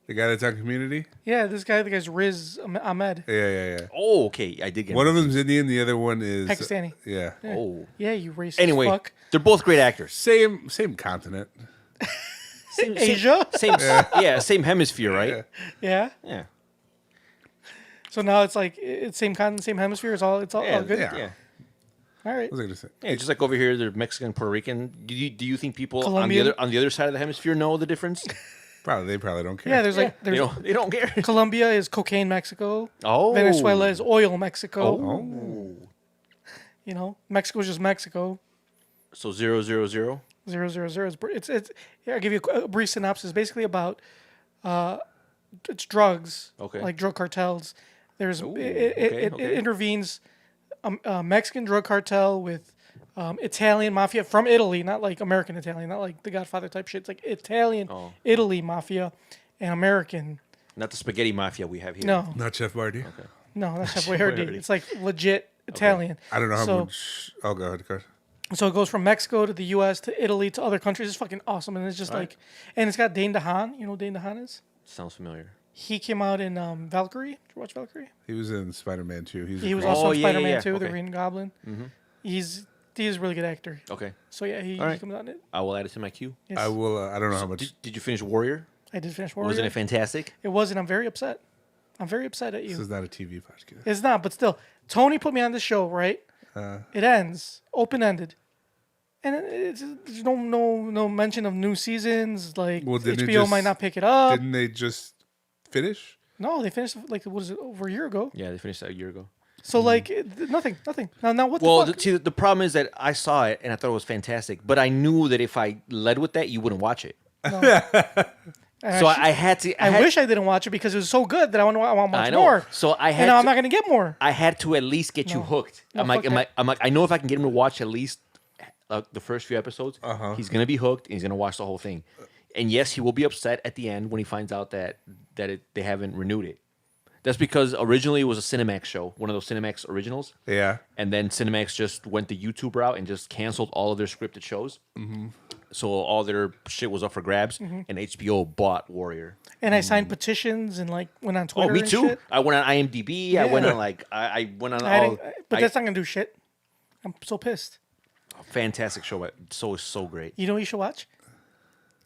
The guy that's on Community. Yeah, the guy's Riz Ahmed. Yeah. Oh, okay. I did get One him. of them's Indian, the other one is Pakistani. Yeah. Oh. Yeah, you racist Anyway, fuck. they're both great actors. Same continent. Asia? Same hemisphere, right? Yeah. Yeah. So now it's like it's same continent, same hemisphere. It's all good. yeah. Yeah. All right. What was I gonna say? Yeah, just like over here, they're Mexican, Puerto Rican. Do you think people Colombian? on the other side of the hemisphere know the difference? They probably don't care. Yeah, there's like they there's don't care. Colombia is cocaine Mexico. Oh. Venezuela is oil Mexico. Oh. You know, Mexico's just Mexico. So 000. 000. It's yeah, I'll give you a brief synopsis. Basically about it's drugs. Okay. Like drug cartels. There's okay. it intervenes a Mexican drug cartel with Italian mafia from Italy, not like American Italian, not like the Godfather type shit. It's like Italian Oh. Italy mafia and American. Not the spaghetti mafia we have here. No, Not Chef Boyardee. no, that's Chef Boyardee. Boyardee. It's like legit Italian. I don't know how So- much. Oh, go ahead, Chris. So it goes from Mexico to the U.S. to Italy to other countries. It's fucking awesome, and it's just like, and it's got Dane DeHaan. You know who Dane DeHaan is? Sounds familiar. He came out in Valkyrie. Did you watch Valkyrie? He was in Spider-Man 2. He was great- also Oh, in yeah, yeah, Spider-Man yeah. 2, the Okay. Green Goblin. He's a really good actor. Okay. So yeah, he All right. comes out in it. I will add it to my queue. Yes. I will. I don't know how much. Did you finish Warrior? I did finish Warrior. Wasn't it fantastic? It wasn't. I'm very upset. I'm very upset at This you. is not a TV podcast. It's not, but still, Tony put me on the show, right? It ends open-ended, and there's no mention of new seasons. Like Well, didn't it HBO just- might not pick it up. Didn't they just finish? No, they finished like what is it over a year ago? Yeah, they finished that a year ago. So like nothing. Now what Well, the fuck? the problem is that I saw it and I thought it was fantastic, but I knew that if I led with that, you wouldn't watch it. And So I, I had to. I had, wish I didn't watch it because it was so good that I want to watch I know. more. So I had and now to, I'm not gonna get more. I had to at least get you hooked. No, fuck that. I'm like, I know if I can get him to watch at least the first few episodes, he's gonna be hooked and he's gonna watch the whole thing. And yes, he will be upset at the end when he finds out that they haven't renewed it. That's because originally it was a Cinemax show, one of those Cinemax originals. Yeah. And then Cinemax just went the YouTube route and just canceled all of their scripted shows. So all their shit was up for grabs, and HBO bought Warrior. And I signed petitions and like went on Twitter. Oh, me and too. Shit. I went on IMDb. I went on I went on I all. didn't- but that's not gonna do shit. I'm so pissed. Fantastic show. But so great. You know what you should watch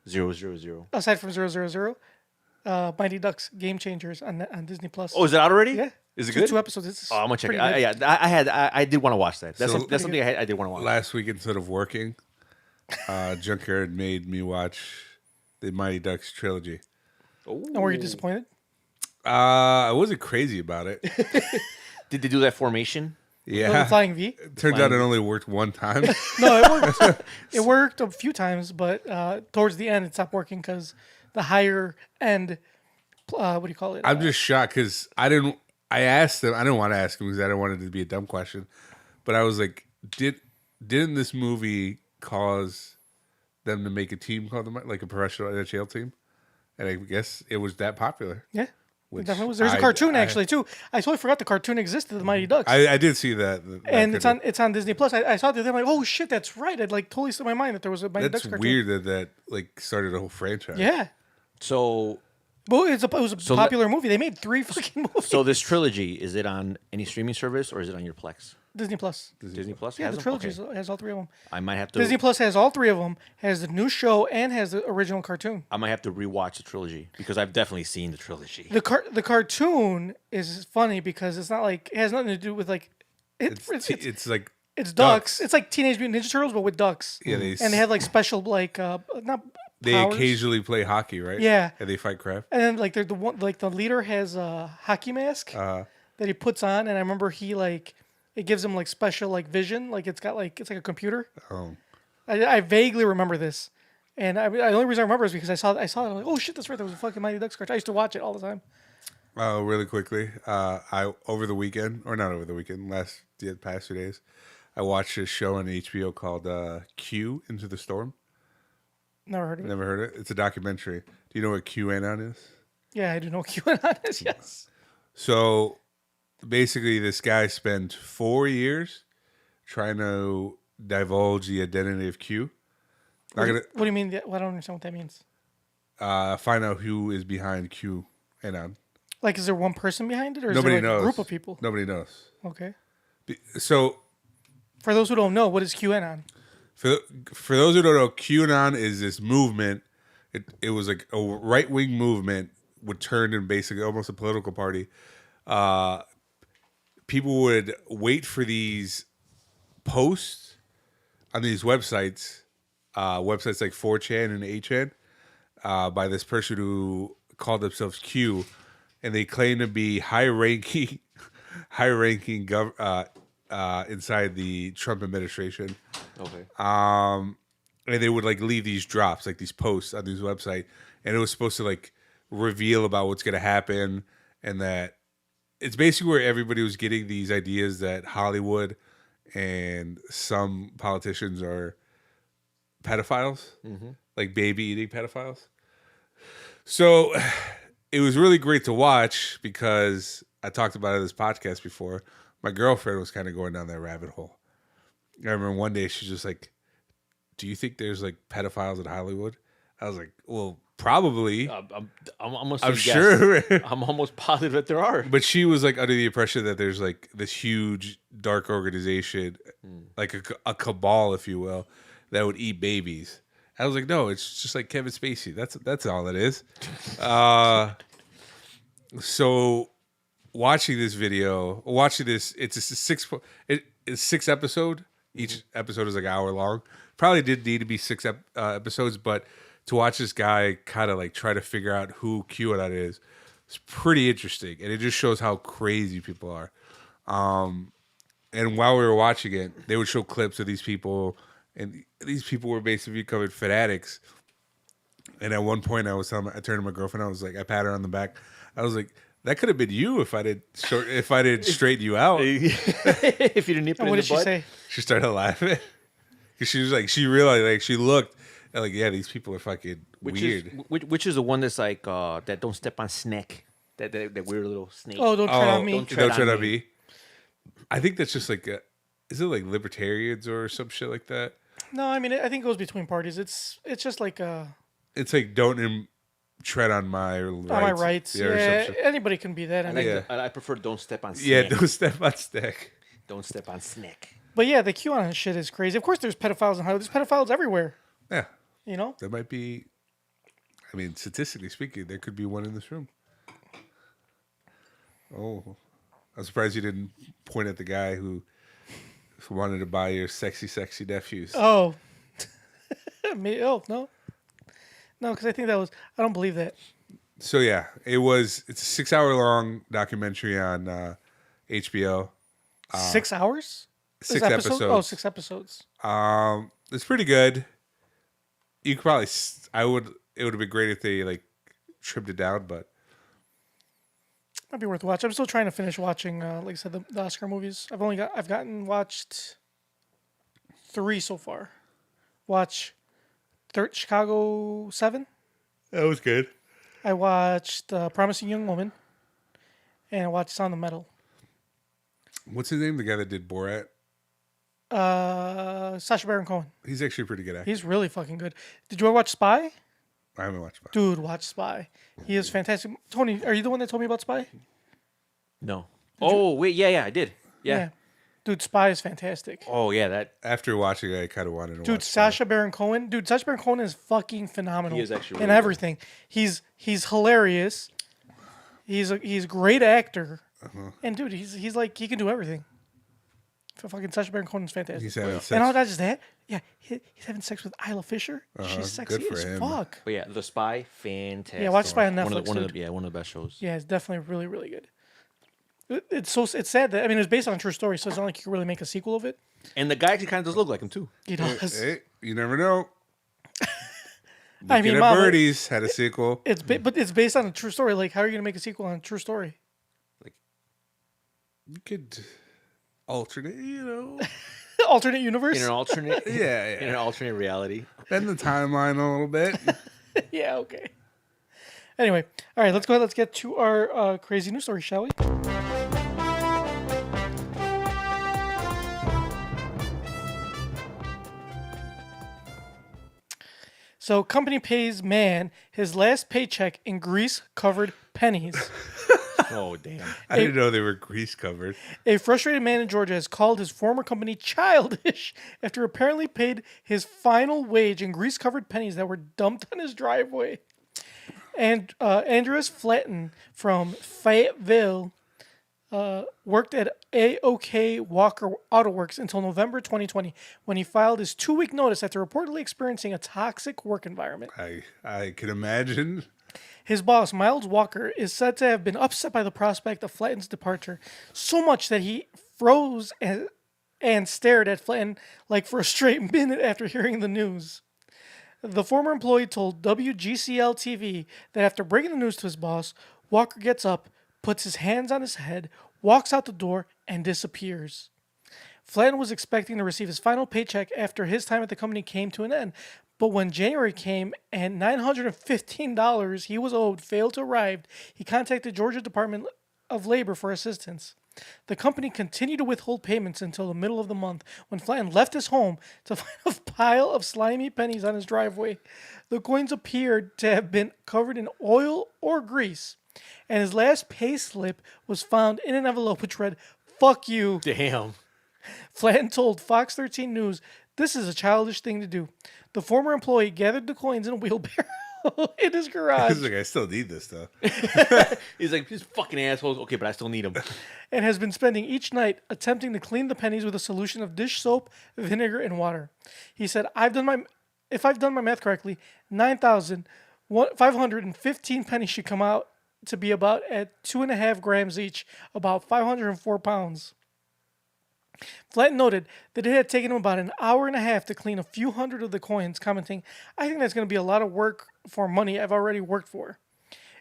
000. aside from 000? Mighty Ducks Game Changers on Disney Plus. Oh, is it out already? yeah. Is it Two- good? 2 episodes. It's Oh, I'm gonna check it. pretty good. Yeah, I did want to watch that. That's So- that's something I did want to watch. Last week, instead of working, Junkyard made me watch the Mighty Ducks trilogy. And were you disappointed? I wasn't crazy about it. Did they do that formation? Yeah. Flying V? Turns out it only worked one time. No, it worked. It worked a few times, but towards the end, it stopped working because the higher end, what do you call it? I'm just shocked because I asked them. I didn't want to ask him because I didn't want it to be a dumb question. But I was like, didn't this movie cause them to make a team called like a professional NHL team? And I guess it was that popular. Yeah. Which It definitely was. There's a I- cartoon I- actually too. I totally forgot the cartoon existed. The Mighty Ducks. I did see that. and it's on Disney Plus. I saw it the other day. I'm like, oh shit, that's right. I'd like totally slipped my mind that there was a Mighty That's Ducks cartoon. weird that like started a whole franchise. Yeah. So Well, it was a So popular movie. They made 3 fucking movies. so this trilogy, is it on any streaming service or is it on your Plex? Disney Plus. Disney Plus. Yeah, has the them? trilogy Okay. has all 3 of them. I might have to. Disney Plus has all 3 of them. Has the new show and has the original cartoon. I might have to rewatch the trilogy because I've definitely seen the trilogy. The cartoon is funny because it's not like it has nothing to do with like It's like it's ducks. It's like Teenage Mutant Ninja Turtles but with ducks. yeah, And they have like special like not they powers. occasionally play hockey, right? Yeah. And they fight crap. And then like they're the one like the leader has a hockey mask that he puts on, and I remember he like it gives him like special like vision, like it's like a computer. Oh. I vaguely remember this, and the only reason I remember is because I saw it. I'm like, oh shit, that's right. There was a fucking Mighty Ducks cartoon. I used to watch it all the time. Really quickly, I over the weekend, or not over the weekend, the past 2 days, I watched a show on HBO called Q Into the Storm. Never heard of it. Never heard it. It's a documentary. Do you know what QAnon is? Yeah, I do know what QAnon is. Yes. So basically, this guy spent 4 years trying to divulge the identity of Q. Not gonna What do you mean? Well, I don't understand what that means. find out who is behind QAnon. Like, is there one person behind it, or is Nobody there like knows. a group of people? Nobody knows. Okay. So For those who don't know, what is QAnon? for those who don't know, QAnon is this movement. It was like a right wing movement, would turn in basically almost a political party. People would wait for these posts on these websites, websites like 4chan and 8chan, by this person who called themselves Q, and they claim to be high ranking inside the Trump administration. Okay. And they would like leave these drops, like these posts on these website, and it was supposed to like reveal about what's going to happen, and that it's basically where everybody was getting these ideas that Hollywood and some politicians are pedophiles, like baby eating pedophiles. So it was really great to watch because I talked about it in this podcast before. My girlfriend was kind of going down that rabbit hole. I remember one day she's just like, "Do you think there's like pedophiles in Hollywood?" I was like, "Well, Probably. I'm almost. I'm sure. I'm almost positive that there are. But she was like under the impression that there's like this huge dark organization, like a cabal, if you will, that would eat babies. I was like, no, it's just like Kevin Spacey. That's all it is. So watching this, it's a 6 episode. Each episode is like an hour long. Probably did need to be 6 episodes, but to watch this guy kind of like try to figure out who QAnon is, it's pretty interesting, and it just shows how crazy people are. And while we were watching it, they would show clips of these people, and these people were basically becoming fanatics. And at one point, I turned to my girlfriend. I was like, I pat her on the back. I was like, that could have been you if I didn't straighten you out. If you didn't nip it And in what the did she butt. say? She started laughing because she was like, she realized, like, she looked and like, yeah, these people are fucking weird. Which is the one that's like that don't step on snake. That weird little snake. Oh, don't tread on me. don't Don't tread on on me. I think that's just like, is it like libertarians or some shit like that? No, I mean, I think it goes between parties. It's just like It's like don't tread on my rights. on my rights. or some Yeah, shit. anybody can be that. I mean, Yeah. I prefer don't step on snake. Yeah, don't step on stick. Don't step on snake. But yeah, the QAnon shit is crazy. Of course, there's pedophiles in Hollywood. There's pedophiles everywhere. Yeah, You know? that might be. I mean, statistically speaking, there could be one in this room. Oh, I'm surprised you didn't point at the guy who wanted to buy your sexy nephews. Oh. No. No, because I think that was. I don't believe that. So yeah, it's a 6-hour long documentary on HBO. 6 hours? 6 This episodes. Oh, 6 episodes. It's pretty good. You could probably. It would have been great if they like trimmed it down, but Might be worth watching. I'm still trying to finish watching, like I said, the Oscar movies. I've watched 3 so far. Watch Chicago 7. that was good. I watched Promising Young Woman, and I watched Sound of Metal. What's his name? The guy that did Borat. Sacha Baron Cohen. He's actually a pretty good actor. He's really fucking good. Did you ever watch Spy? I haven't watched it. Dude, watch Spy. He is fantastic. Tony, are you the one that told me about Spy? No. Oh wait, yeah, I did. Yeah. Dude, Spy is fantastic. Oh yeah, that After watching it, I kind of wanted to Dude, watch Sacha Baron Cohen. Dude, Sacha Baron Cohen is fucking phenomenal. He is actually in really everything. He's hilarious. He's a great actor. And dude, he's like he can do everything. Fucking Sacha Baron Cohen is fantastic. He's having sex. And not just that. Yeah, he's having sex with Isla Fisher. She's Good sexy for as him. fuck. But yeah, The Spy, fantastic. Yeah, watch Spy on Netflix, One of dude. the best shows. Yeah, it's definitely really, really good. It's sad that it's based on a true story, so it's not like you can really make a sequel of it. And the guy actually kind of does look like him too. He does. Hey, you never know. I mean, Looking at Mom, Birdies had a sequel. but it's based on a true story. Like, how are you gonna make a sequel on a true story? You could alternate, Alternate universe? In an alternate, Yeah, in an alternate reality. bend the timeline a little bit. Yeah, okay. Anyway, all right, let's go ahead. Let's get to our crazy news story, shall we? So, company pays man his last paycheck in grease-covered pennies. Oh damn! I didn't know they were grease covered. A frustrated man in Georgia has called his former company childish after apparently paid his final wage in grease-covered pennies that were dumped on his driveway. And Andreas Flatton from Fayetteville worked at AOK Walker Auto Works until November 2020, when he filed his 2-week notice after reportedly experiencing a toxic work environment. I can imagine. His boss, Miles Walker, is said to have been upset by the prospect of Flatton's departure, so much that he froze and stared at Flatton like for a straight minute after hearing the news. The former employee told WGCL TV that after breaking the news to his boss, Walker gets up, puts his hands on his head, walks out the door, and disappears. Flatton was expecting to receive his final paycheck after his time at the company came to an end, but when January came and $915 he was owed failed to arrive, he contacted Georgia Department of Labor for assistance. The company continued to withhold payments until the middle of the month when Flatton left his home to find a pile of slimy pennies on his driveway. The coins appeared to have been covered in oil or grease, and his last pay slip was found in an envelope which read, "Fuck you." Damn. Flatton told Fox 13 News, "This is a childish thing to do." The former employee gathered the coins in a wheelbarrow in his garage He's like, I still need this though. He's like, these fucking assholes. Okay, but I still need them. and has been spending each night attempting to clean the pennies with a solution of dish soap, vinegar, and water. He said, if I've done my math correctly, 9,515 pennies should come out to be about at 2.5 grams each, about 504 pounds. Flatton noted that it had taken him about an hour and a half to clean a few hundred of the coins, commenting, "I think that's going to be a lot of work for money I've already worked for.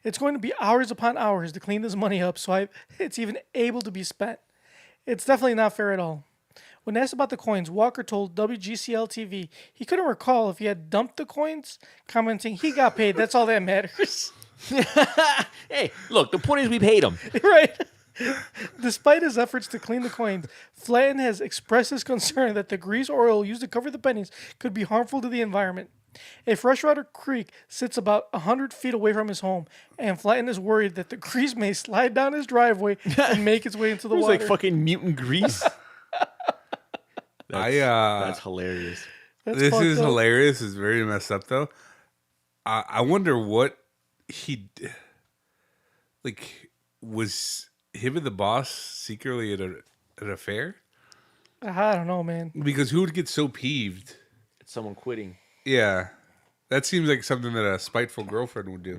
It's going to be hours upon hours to clean this money up so it's even able to be spent. It's definitely not fair at all." When asked about the coins, Walker told WGCL-TV he couldn't recall if he had dumped the coins, commenting, "He got paid, that's all that matters." Hey, look, the point is we paid him. Right? Despite his efforts to clean the coins, Flatton has expressed his concern that the grease or oil used to cover the pennies could be harmful to the environment. A freshwater creek sits about 100 feet away from his home, and Flatton is worried that the grease may slide down his driveway and make its way into the It's water. like fucking mutant grease. That's hilarious. That's This fucked is up. hilarious. It's very messed up though. I wonder what was him and the boss secretly at an affair? I don't know, man. Because who would get so peeved? It's someone quitting. Yeah. That seems like something that a spiteful girlfriend would do.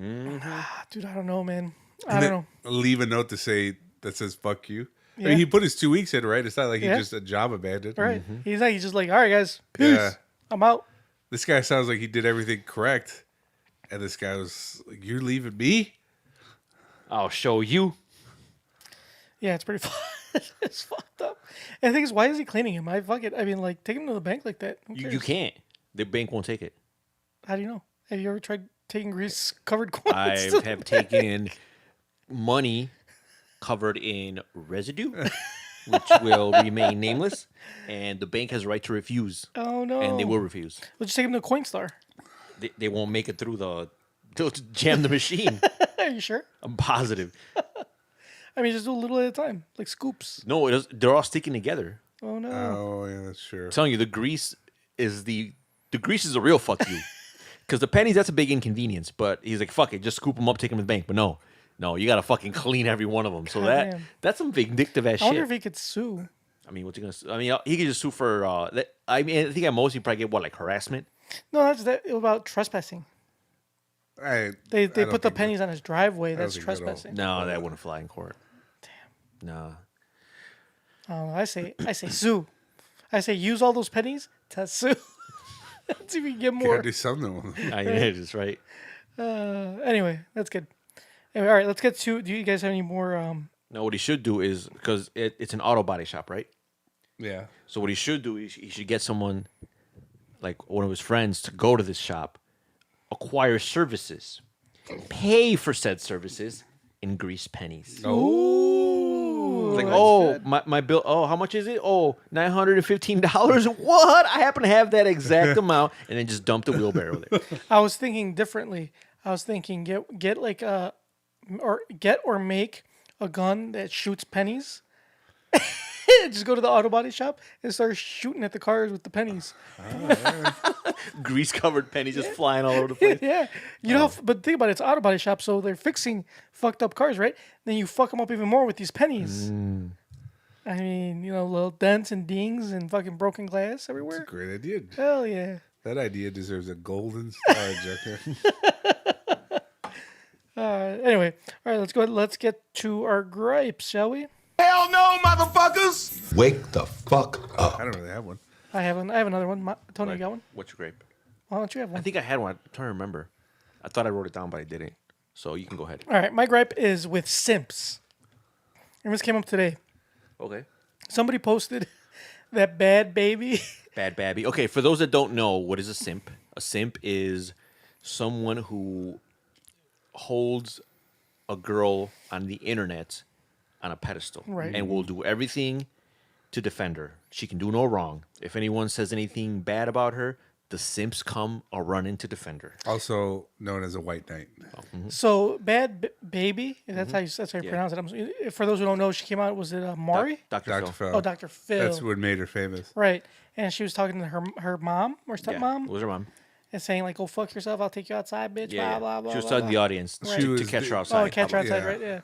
Dude, I don't know, man. I And don't then know. leave a note that says "fuck you." I Yeah. mean, he put his 2 weeks in, right? It's not like he Yeah. just a job abandoned. Right? He's just like, "All right, guys, peace. Yeah. I'm out." This guy sounds like he did everything correct, and this guy was like, "You're leaving me?" I'll show you. Yeah, it's pretty. It's fucked up. And the thing is, why is he cleaning him? I mean, like, take him to the bank like that. Who cares? You can't. The bank won't take it. How do you know? Have you ever tried taking grease-covered coins? I have taken money covered in residue, which will remain nameless, and the bank has a right to refuse, Oh no! and they will refuse. We'll just take him to Coinstar. They won't make it through they'll jam the machine. Are you sure? I'm positive. I mean, just do a little at a time, like scoops. No, they're all sticking together. Oh no! Oh yeah, that's true. I'm telling you, the grease is the grease is a real fuck you. Because the pennies, that's a big inconvenience. But he's like, fuck it, just scoop them up, take them to the bank. But no, you gotta fucking clean every one of them. So Goddamn. that's some vindictive ass I wonder shit. if he could sue. I mean, what's he gonna? I mean, he could just sue for. I mean, I think at most he probably get what, like harassment. No, that's about trespassing. I They don't put the think pennies on his driveway. That's think that'll- trespassing. No, that wouldn't fly in court. Damn. No. I say sue. I say use all those pennies to sue. See if we can get Gotta more. do something with them. I know, just right. Anyway, that's good. Anyway, all right, let's get to. Do you guys have any more? No, what he should do is, because it's an auto body shop, right? Yeah. So what he should do is he should get someone, like one of his friends, to go to this shop, acquire services, pay for said services in grease pennies. Ooh, Like, that's oh, good. my bill. Oh, how much is it? Oh, $915. What? I happen to have that exact amount, and then just dump the wheelbarrow there. I was thinking differently. I was thinking get like a or make a gun that shoots pennies. Just go to the auto body shop and start shooting at the cars with the pennies. Grease covered pennies just flying all over the place. Yeah, you know. But think about it, it's auto body shop, so they're fixing fucked up cars, right? Then you fuck them up even more with these pennies. I mean, little dents and dings and fucking broken glass everywhere. Great idea. Hell yeah. That idea deserves a golden star, Joker. Anyway, all right, let's go. Let's get to our gripes, shall we? Hell no, motherfuckers! Wake the fuck up. I don't really have one. I have another one. Tony, you got one? What's your grape? Why don't you have one? I think I had one. I'm trying to remember. I thought I wrote it down, but I didn't. So you can go ahead. All right, my gripe is with simps. And this came up today. Okay. Somebody posted that bad baby. Bad babby. Okay, for those that don't know, what is a simp? A simp is someone who holds a girl on the internet on a pedestal, Right. and will do everything to defend her. She can do no wrong. If anyone says anything bad about her, the simps come a running to defend her. Also known as a white knight. So Baby, that's how you pronounce it. For those who don't know, she came out. Was it Maury? Dr. Dr. Phil. Phil. Oh, Dr. Phil. That's what made her famous. Right, and she was talking to her mom or Yeah, stepmom, it was her mom. and saying like, "Go fuck yourself. I'll take you outside, bitch." Yeah, Blah blah blah. she was blah, telling the blah. audience She to was catch her the- outside. Oh, catch her outside, Yeah. right? Yeah,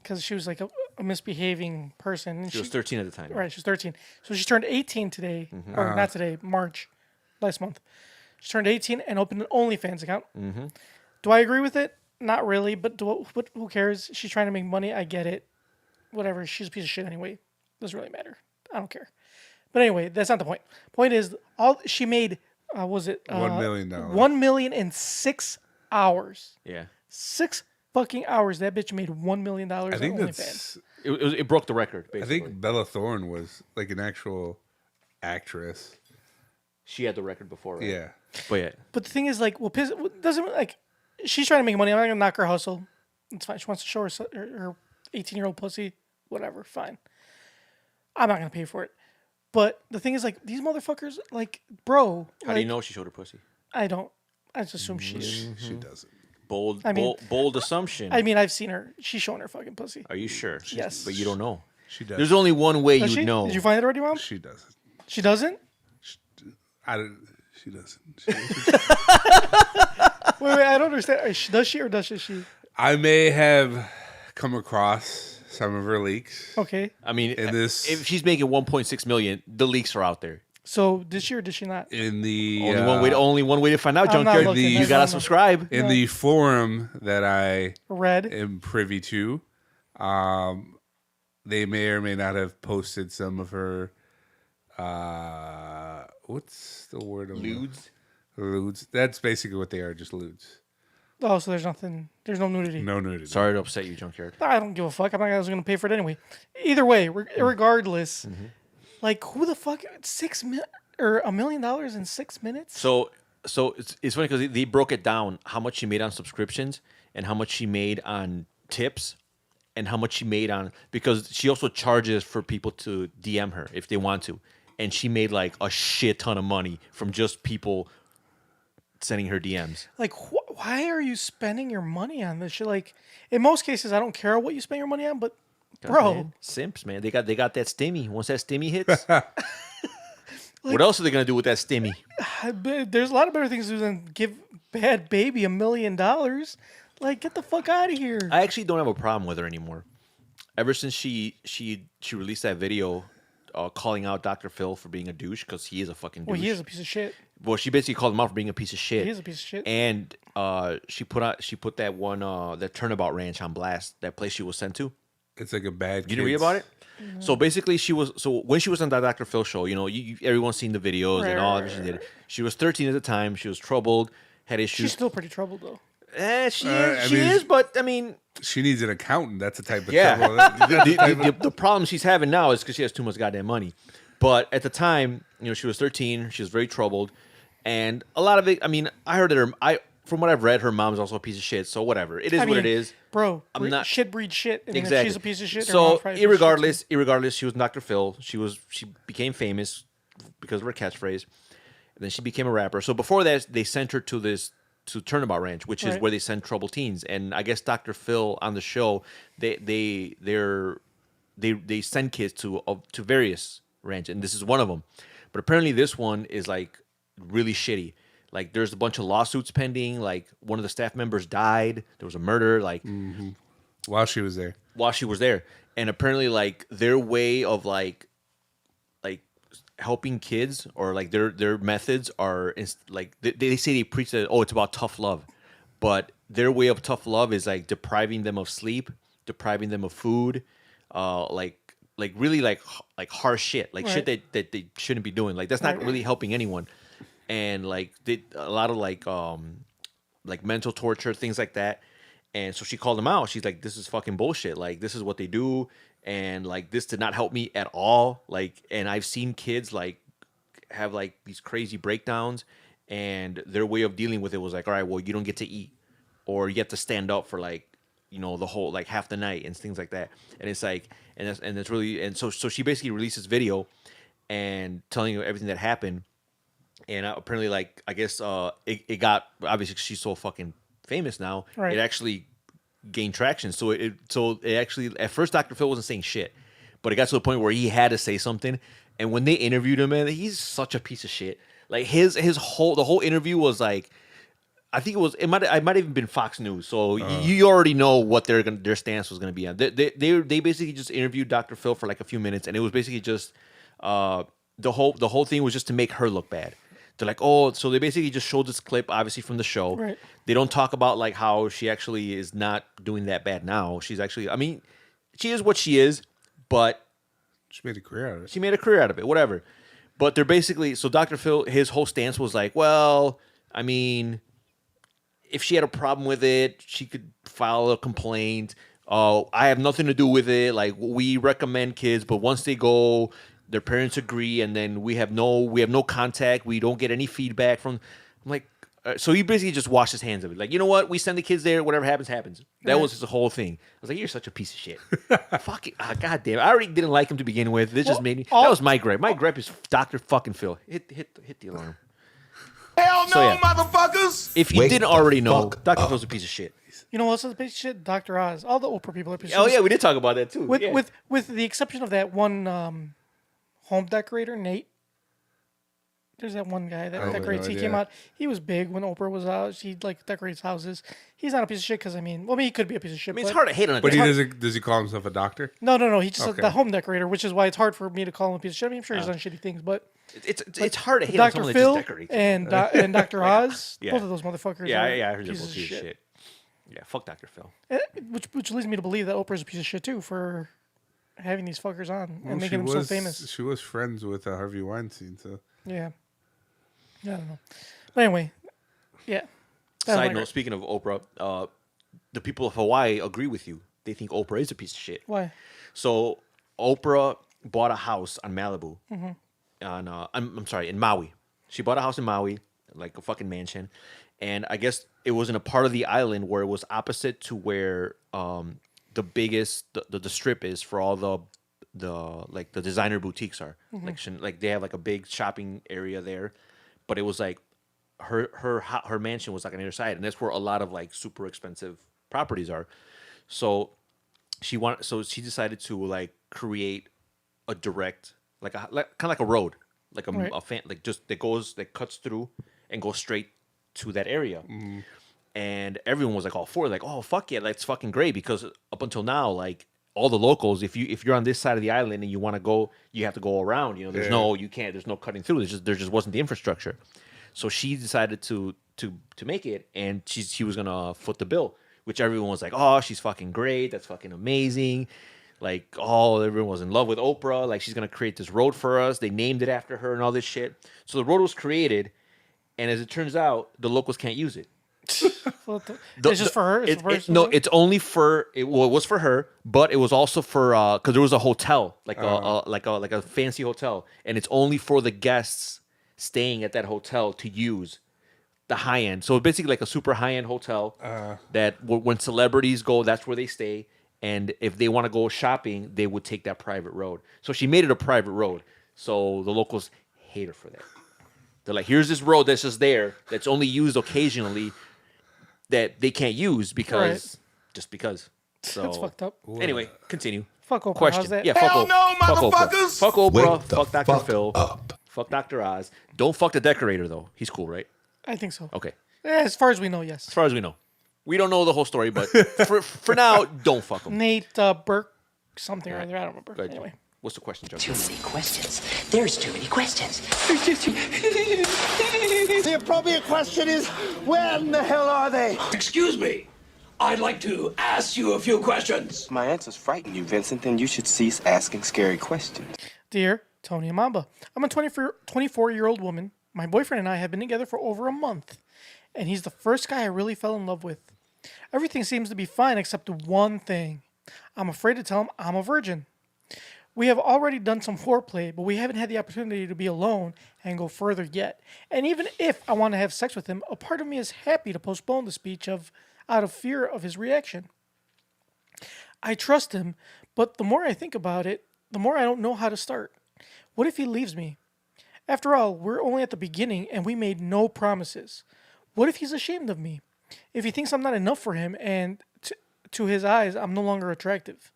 because she was like a misbehaving person. And She was 13 at the time. Right, she was 13. So she turned 18 today, or not today, March, last month. She turned 18 and opened an OnlyFans account. Do I agree with it? Not really, but who cares? She's trying to make money. I get it. Whatever. She's a piece of shit anyway. Doesn't really matter. I don't care. But anyway, that's not the point. Point is, all she made was it $1 million. $1 million in 6 hours. Yeah. 6 fucking hours. That bitch made $1 million on I think OnlyFans. that's. It broke the record, I basically. think Bella Thorne was like an actual actress. She had the record before, right? Yeah. But yeah. But the thing is, like, doesn't like she's trying to make money. I'm not gonna knock her hustle. It's fine. She wants to show her 18-year-old pussy. Whatever, fine. I'm not gonna pay for it. But the thing is, like, these motherfuckers, like, bro. How do you know she showed her pussy? I don't. I just assume she is. She doesn't. Bold, I mean- bold assumption. I mean, I've seen her. She's showing her fucking pussy. Are you sure? Yes. But you don't know. She does. There's only one way Does you'd she? know. Did you find it already, Mom? She doesn't. She doesn't. I don't. She doesn't. Wait, I don't understand. Does she or doesn't she? I may have come across some of her leaks. Okay. I mean, In this- if she's making 1.6 million, the leaks are out there. So did she or did she not? In the Only one way to find out, I'm not Junkyard. looking. You That's gotta not- subscribe. in the forum that I Red. am privy to, they may or may not have posted some of her. What's the word? Ludes. Ludes. That's basically what they are. Just ludes. Oh, so there's nothing. There's no nudity. No nudity. Sorry to upset you, Junkyard. I don't give a fuck. I was going to pay for it anyway. Either way, regardless, like who the fuck $1 million in 6 minutes? So it's funny because they broke it down how much she made on subscriptions and how much she made on tips and how much she made on, because she also charges for people to DM her if they want to, and she made like a shit ton of money from just people sending her DMs. Like, why are you spending your money on this shit? Like, in most cases, I don't care what you spend your money on, but bro, Man, simps, man, they got that stimmy. Once that stimmy hits, what else are they gonna do with that stimmy? there's a lot of better things to do than give Bad Baby $1 million. Like, get the fuck out of here. I actually don't have a problem with her anymore. Ever since she released that video calling out Dr. Phil for being a douche, because he is a fucking douche. Well, he is a piece of shit. Well, she basically called him out for being a piece of shit. He is a piece of shit. And she put that one that Turnabout Ranch on blast. That place she was sent to. It's like a bad. You didn't read about it? So basically, when she was on the Dr. Phil show, everyone's seen the videos and all that she did. She was 13 at the time. She was troubled, had issues. She's still pretty troubled, though. She I mean, is, but I mean, She needs an accountant. That's the type of yeah. trouble. That's the type of- The problem she's having now is because she has too much goddamn money. But at the time, she was 13. She was very troubled, and a lot of it. I mean, I heard that from what I've read, her mom's also a piece of shit. So whatever, it is what it is. Bro, I'm not- shit breeds shit. I mean, Exactly. If she's a piece of shit. her So mom's probably a piece of shit, irregardless, she was Dr. Phil. She became famous because of her catchphrase. And then she became a rapper. So before that, they sent her to Turnabout Ranch, which is Right. where they send troubled teens. And I guess Dr. Phil on the show, they send kids to various ranches, and this is one of them. But apparently, this one is like really shitty. Like, there's a bunch of lawsuits pending. Like, one of the staff members died. There was a murder. Like, while she was there. while she was there, and apparently, like, their way of like helping kids, or like their methods are like they say they preach that, oh, it's about tough love, but their way of tough love is like depriving them of sleep, depriving them of food, like really like harsh shit, like shit that they shouldn't be doing. Like, that's not really helping anyone. And like a lot of like mental torture, things like that. And so she called them out. She's like, this is fucking bullshit. Like, this is what they do. And like, this did not help me at all. Like, and I've seen kids like have like these crazy breakdowns, and their way of dealing with it was like, all right, well, you don't get to eat, or you have to stand up for like the whole like half the night and things like that. And it's like, and it's really, and so she basically released this video and telling you everything that happened. And apparently, like, I guess it got, obviously 'cause she's so fucking famous now. Right. It actually gained traction. So it actually, at first Dr. Phil wasn't saying shit, but it got to the point where he had to say something. And when they interviewed him, man, he's such a piece of shit. Like the whole interview was like, I think it might have even been Fox News. So you already know what their stance was gonna be on. They basically just interviewed Dr. Phil for like a few minutes, and it was basically just the whole thing was just to make her look bad. They're like, oh, so they basically just showed this clip, obviously from the show. Right. They don't talk about like how she actually is not doing that bad now. She's actually, I mean, she is what she is, but She made a career out of it. she made a career out of it, whatever. But they're basically, so Dr. Phil, his whole stance was like, well, I mean, if she had a problem with it, she could file a complaint. I have nothing to do with it. Like, we recommend kids, but once they go, their parents agree, and then we have no contact. We don't get any feedback from. I'm like, so he basically just washed his hands of it. Like, you know what? We send the kids there. Whatever happens, happens. That was his whole thing. I was like, you're such a piece of shit. Fuck it. God damn. I already didn't like him to begin with. This just made me. That was my gripe. My gripe is Dr. fucking Phil. Hit the alarm. Hell no, So, yeah. motherfuckers! If you Wake didn't the already know, fuck Dr. Phil's a piece of shit. You know what's a piece of shit? Dr. Oz. All the Oprah people are pieces of Oh shit. yeah, we did talk about that too. With yeah. with the exception of that one home decorator, Nate. There's that one guy that have decorates. no He came idea. out. He was big when Oprah was out. She like decorates houses. He's not a piece of shit because I mean, he could be a piece of shit. I mean, it's but hard to hate on a But he guy. does he call himself a doctor? No. He just Okay. the home decorator, which is why it's hard for me to call him a piece of shit. I mean, I'm sure he's done shitty things, but It's hard to hate on Dr. someone that Phil just decorates. and Dr. Oz, Yeah. both of those motherfuckers. Yeah, are I heard they're pieces both of piece of shit. Yeah, fuck Dr. Phil. Which leads me to believe that Oprah's a piece of shit too for having these fuckers on and making them so famous. She was friends with Harvey Weinstein, so Yeah. I don't know. But anyway, yeah. That's my Side note, gripe. speaking of Oprah, the people of Hawaii agree with you. They think Oprah is a piece of shit. Why? So Oprah bought a house on Malibu, Mm-hmm. on I'm sorry, in Maui. She bought a house in Maui, like a fucking mansion, and I guess it was in a part of the island where it was opposite to where the biggest the strip is for all the like the designer boutiques are. Mm-hmm. Like they have like a big shopping area there, but it was like her mansion was like on the other side, and that's where a lot of like super expensive properties are. So she decided to like create a direct kind of like a road, like Right. a fan, like just that cuts through and goes straight to that area. And everyone was like all for it, like, oh fuck yeah, that's fucking great, because up until now, like all the locals, if you're on this side of the island and you want to go, you have to go around. You know, there's no cutting through. There just wasn't the infrastructure. So she decided to make it, and she was gonna foot the bill, which everyone was like, oh, she's fucking great, that's fucking amazing. Like, oh, everyone was in love with Oprah. Like, she's gonna create this road for us. They named it after her and all this shit. So the road was created, and as it turns out, the locals can't use it. Well, it's just for her. It's for her. No, it's only for it. Well, it was for her, but it was also for because there was a hotel, like a fancy hotel, and it's only for the guests staying at that hotel to use the high end. So basically, like a super high end hotel that when celebrities go, that's where they stay. And if they want to go shopping, they would take that private road. So she made it a private road. So the locals hate her for that. They're like, here's this road that's just there, that's only used occasionally, that they can't use because just because. So That's fucked up. anyway, continue. Fuck Oprah. Question. How's that? Yeah, fuck Hell Oprah. no, Fuck Oprah. motherfuckers! Fuck Oprah. Wake the Fuck Dr. fuck Phil. up. Fuck Dr. Oz. Don't fuck the decorator though. He's cool, right? I think so. Okay. As far as we know, yes. As far as we know, we don't know the whole story, but for now, don't fuck him. Nate Burke, something or other. I don't remember. Go ahead, Anyway. Joe. What's the question, Joe? Too many questions. There's too many questions. The appropriate question is, where in the hell are they? Excuse me. I'd like to ask you a few questions. My answers frighten you, Vincent, then you should cease asking scary questions. Dear Tony and Momba, I'm a 24-year-old woman. My boyfriend and I have been together for over a month, and he's the first guy I really fell in love with. Everything seems to be fine except one thing. I'm afraid to tell him I'm a virgin. We have already done some foreplay, but we haven't had the opportunity to be alone and go further yet. And even if I want to have sex with him, a part of me is happy to postpone the speech out of fear of his reaction. I trust him, but the more I think about it, the more I don't know how to start. What if he leaves me? After all, we're only at the beginning and we made no promises. What if he's ashamed of me? If he thinks I'm not enough for him and to his eyes, I'm no longer attractive.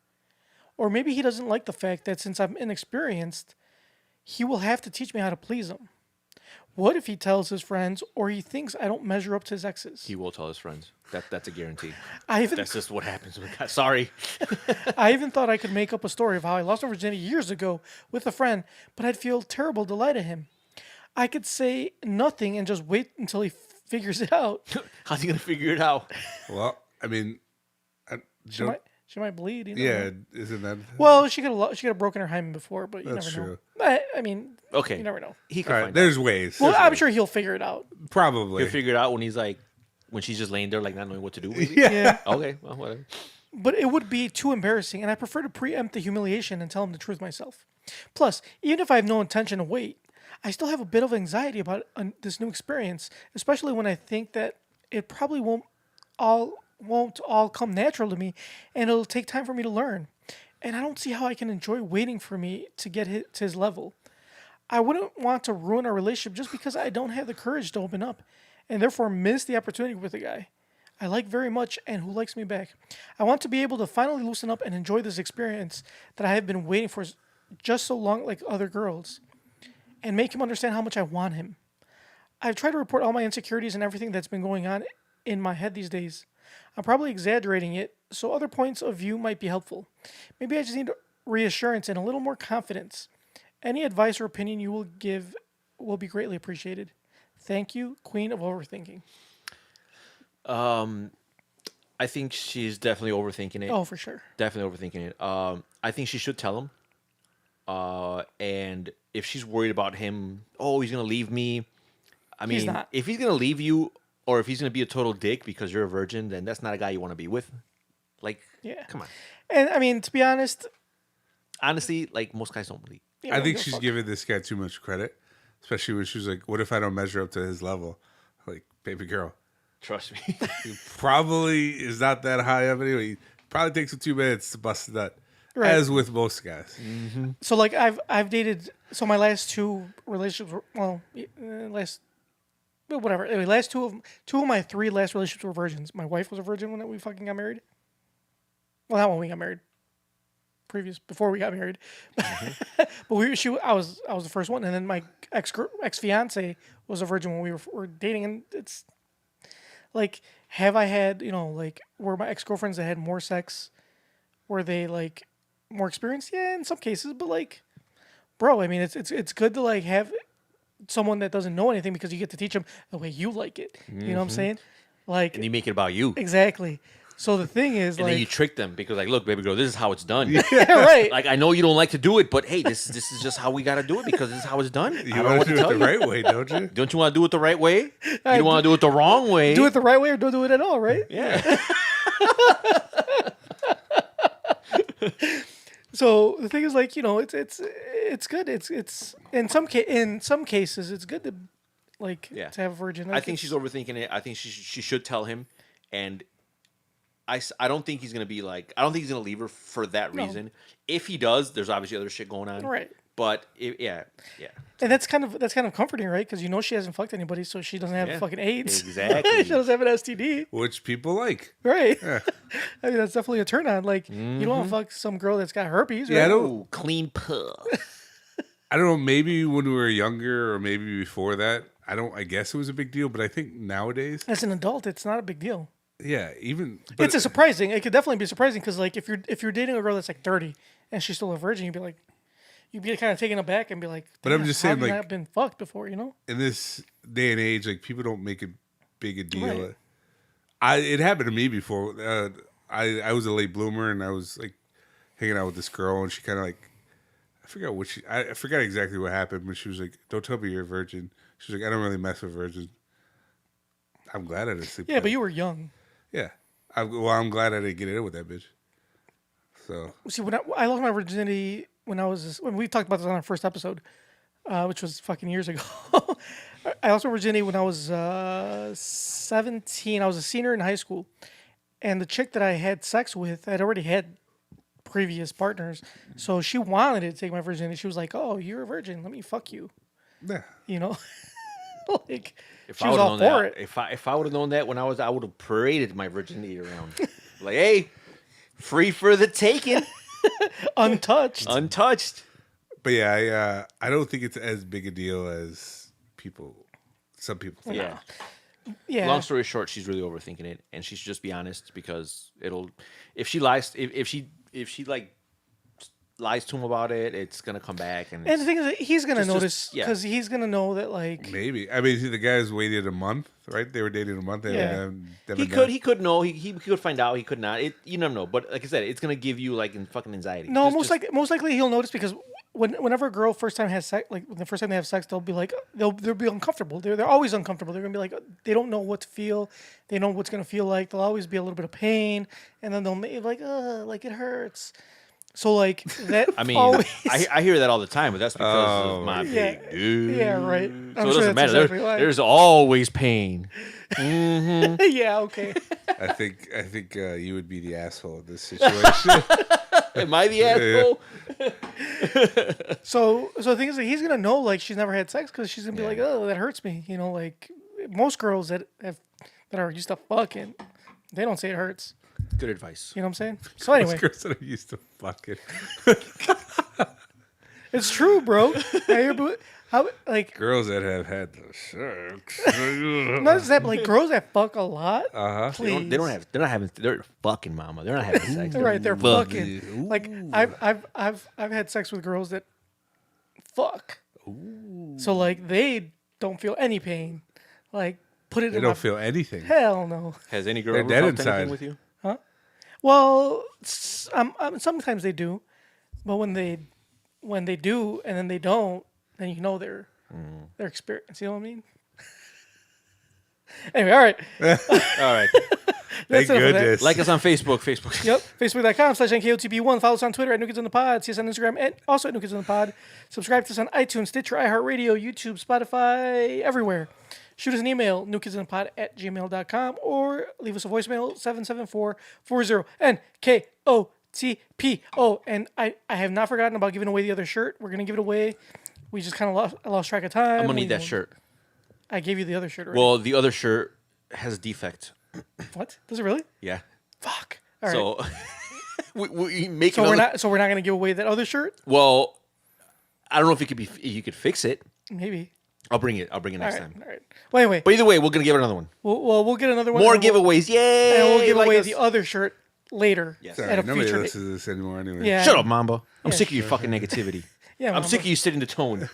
Or maybe he doesn't like the fact that since I'm inexperienced, he will have to teach me how to please him. What if he tells his friends or he thinks I don't measure up to his exes? He will tell his friends. That's a guarantee. That's just what happens with guys. Sorry. I even thought I could make up a story of how I lost my virginity years ago with a friend, but I'd feel terrible to lie to him. I could say nothing and just wait until he figures it out. How's he gonna figure it out? Well, I mean, She might bleed. You know? yeah, isn't that? Well, she could have broken her hymen before, but you That's never know. true. I mean, Okay. you never know. He can All right, find there's ways. Well, There's I'm ways. sure he'll figure it out. out. Probably. He'll figure it out when he's like, when she's just laying there like not knowing what to do. Maybe? Yeah. Okay. Well, whatever. But it would be too embarrassing, and I prefer to preempt the humiliation and tell him the truth myself. Plus, even if I have no intention to wait, I still have a bit of anxiety about this new experience, especially when I think that it probably won't all come natural to me, and it'll take time for me to learn. And I don't see how I can enjoy waiting for me to get to his level. I wouldn't want to ruin our relationship just because I don't have the courage to open up, and therefore miss the opportunity with a guy I like very much and who likes me back. I want to be able to finally loosen up and enjoy this experience that I have been waiting for just so long, like other girls, and make him understand how much I want him. I've tried to report all my insecurities and everything that's been going on in my head these days. I'm probably exaggerating it, so other points of view might be helpful. Maybe I just need reassurance and a little more confidence. Any advice or opinion you will give will be greatly appreciated. Thank you, Queen of Overthinking. I think she's definitely overthinking it. Oh, for sure. Definitely overthinking it. I think she should tell him. And if she's worried about him, oh, he's gonna leave me. I mean, not. if he's gonna leave you, or if he's gonna be a total dick because you're a virgin, then that's not a guy you want to be with. Like, Yeah. come on. And I mean, to be honest, Honestly, like most guys don't believe. yeah, I think no she's fuck. giving this guy too much credit, especially when she was like, "What if I don't measure up to his level?" Like, baby girl, Trust me. he probably is not that high up anyway. He probably takes him 2 minutes to bust a nut, Right. as with most guys. So like I've dated. So my last two relationships were whatever. Anyway, two of my three last relationships were virgins. My wife was a virgin when we fucking got married. Well, not when we got married. Before we got married. But I was the first one, and then my ex fiance was a virgin when we were dating, and it's like, have I had like were my ex girlfriends that had more sex, were they like more experienced? Yeah, in some cases, but like, bro, I mean, it's good to like have someone that doesn't know anything because you get to teach them the way you like it. You know what I'm saying? Like, And you make it about you. exactly. So the thing is, And like, then you trick them because, like, look, baby girl, this is how it's done. right? Like, I know you don't like to do it, but hey, this is just how we got to do it because this is how it's done. I You don't know want what to to do it tell the you. right way, don't you? Don't you want to do it the right way? You don't want to do it the wrong way. do it the right way or don't do it at all, right? Yeah. So the thing is, like, it's good. It's in some cases it's good to like Yeah. to have a virgin. I Like, think she's overthinking it. I think she should tell him. And I don't think he's going to be like, I don't think he's going to leave her for that No. reason. If he does, there's obviously other shit going on. Right. But, yeah. And that's kind of comforting, right? Because she hasn't fucked anybody, so she doesn't have Yeah. fucking AIDS. Exactly. She doesn't have an STD, Which people like. right? I mean, that's definitely a turn on. Like, you don't want to fuck some girl that's got herpes, right? Yeah, I don't. Ooh, clean puff. I don't know. Maybe when we were younger, or maybe before that. I guess it was a big deal, but I think nowadays, As an adult, it's not a big deal. yeah, even. But It's a surprising. It could definitely be surprising because, like, if you're dating a girl that's like 30 and she's still a virgin, you'd be kind of taken aback and be like, But I'm "Damn, just how saying, have you like- not been fucked before, in this day and age, like people don't make it big a deal. Right. It happened to me before. I was a late bloomer, and I was like hanging out with this girl, and she kind of like I forgot exactly what happened, but she was like, "Don't tell me you're a virgin." She was like, "I don't really mess with virgins." I'm glad I didn't sleep. Yeah, with but that. you were young. Yeah. I'm glad I didn't get in with that bitch. So See, when I lost my virginity when we talked about this on our first episode, which was fucking years ago. I lost my virginity when I was 17. I was a senior in high school, And the chick that I had sex with, I'd already had previous partners, so she wanted to take my virginity. She was like, "Oh, you're a virgin. Let me fuck you." Yeah. You know, like If she I was would have all known for that, it. if I would have known that when I would have paraded my virginity around. Like, hey, free for the taking, Untouched. untouched. But yeah, I don't think it's as big a deal as some people think. Yeah. Yeah. Long story short, she's really overthinking it, and she should just be honest because if she lies, if she like lies to him about it, it's gonna come back. And the thing is, that he's gonna notice yeah. because he's gonna know that like Maybe. I mean, see, the guys waited a month, right? They were dating a month. Yeah. He could know. He could find out. He could not. You never know. But like I said, it's gonna give you like fucking anxiety. no, most likely he'll notice because whenever a girl first time has sex, like the first time they have sex, they'll be like they'll be uncomfortable. They're always uncomfortable. They're gonna be like they don't know what to feel. They know what's gonna feel like. There'll always be a little bit of pain, and then they'll make like it hurts. So like that. I mean, always, I hear that all the time, but that's because of my big dude. yeah, right. So it doesn't matter. There's always pain. Yeah, okay. I think you would be the asshole in this situation. Am I the asshole? So the thing is that he's gonna know like she's never had sex because she's gonna be like, oh, that hurts me. You know, like most girls that are used to fucking, they don't say it hurts. Good advice. You know what I'm saying? So anyway, Those girls that are used to fucking. it's true, bro. How like Girls that have had the sex. not just that, but like girls that fuck a lot. Please, They're fucking mama. They're not having sex. right? They're fucking. Like I've had sex with girls that fuck. So like they don't feel any pain. Like put it. They don't feel anything. Hell no. Has any girl They're ever dead fucked inside. anything with you? Well, sometimes they do, but when they do and then they don't, then you know their experience. You know what I mean? Anyway, all right. All right. Thank enough of that. goodness. Like us on Facebook. Yep. Facebook.com/NKOTP1. Follow us on Twitter at New Kids on the Pod. See us on Instagram and also at New Kids on the Pod. Subscribe to us on iTunes, Stitcher, iHeartRadio, YouTube, Spotify, everywhere. Shoot us an email, newkidsinthepod@gmail.com, or leave us a voicemail, 774-40-NKOTP. Oh, and I have not forgotten about giving away the other shirt. We're going to give it away. We just kind of lost track of time. I'm gonna need that shirt. I gave you the other shirt already. Well, the other shirt has a defect. What? Does it really? Yeah. Fuck. All right. So we make So another. we're not going to give away that other shirt? Well, I don't know if you could fix it. Maybe. I'll bring it next All right. time. All right. Well, anyway, But either way, we're gonna give it another one. we'll get another one. More and we'll- giveaways, yay! And we'll give Like away us. the other shirt later. Yes. Sorry, at a nobody future listens to this anymore anyway. Yeah. Shut up, Mamba. I'm Yeah, sick of your fucking negativity. Yeah, I'm Mamba. sick of you setting the tone.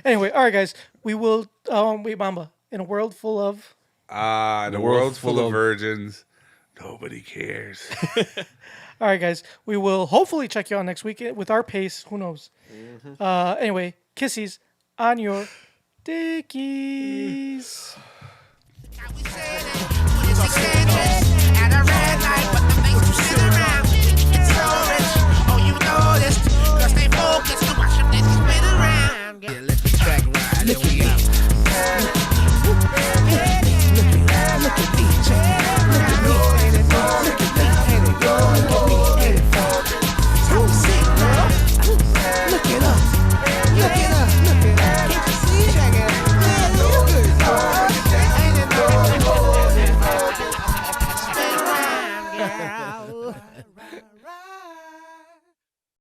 Anyway, all right, guys. We will. Wait, Mamba. In a world full of. In a world full of virgins, nobody cares. All right, guys. We will hopefully check you out next week with our pace. Who knows? Anyway, kissies on your dickies. At a red light, but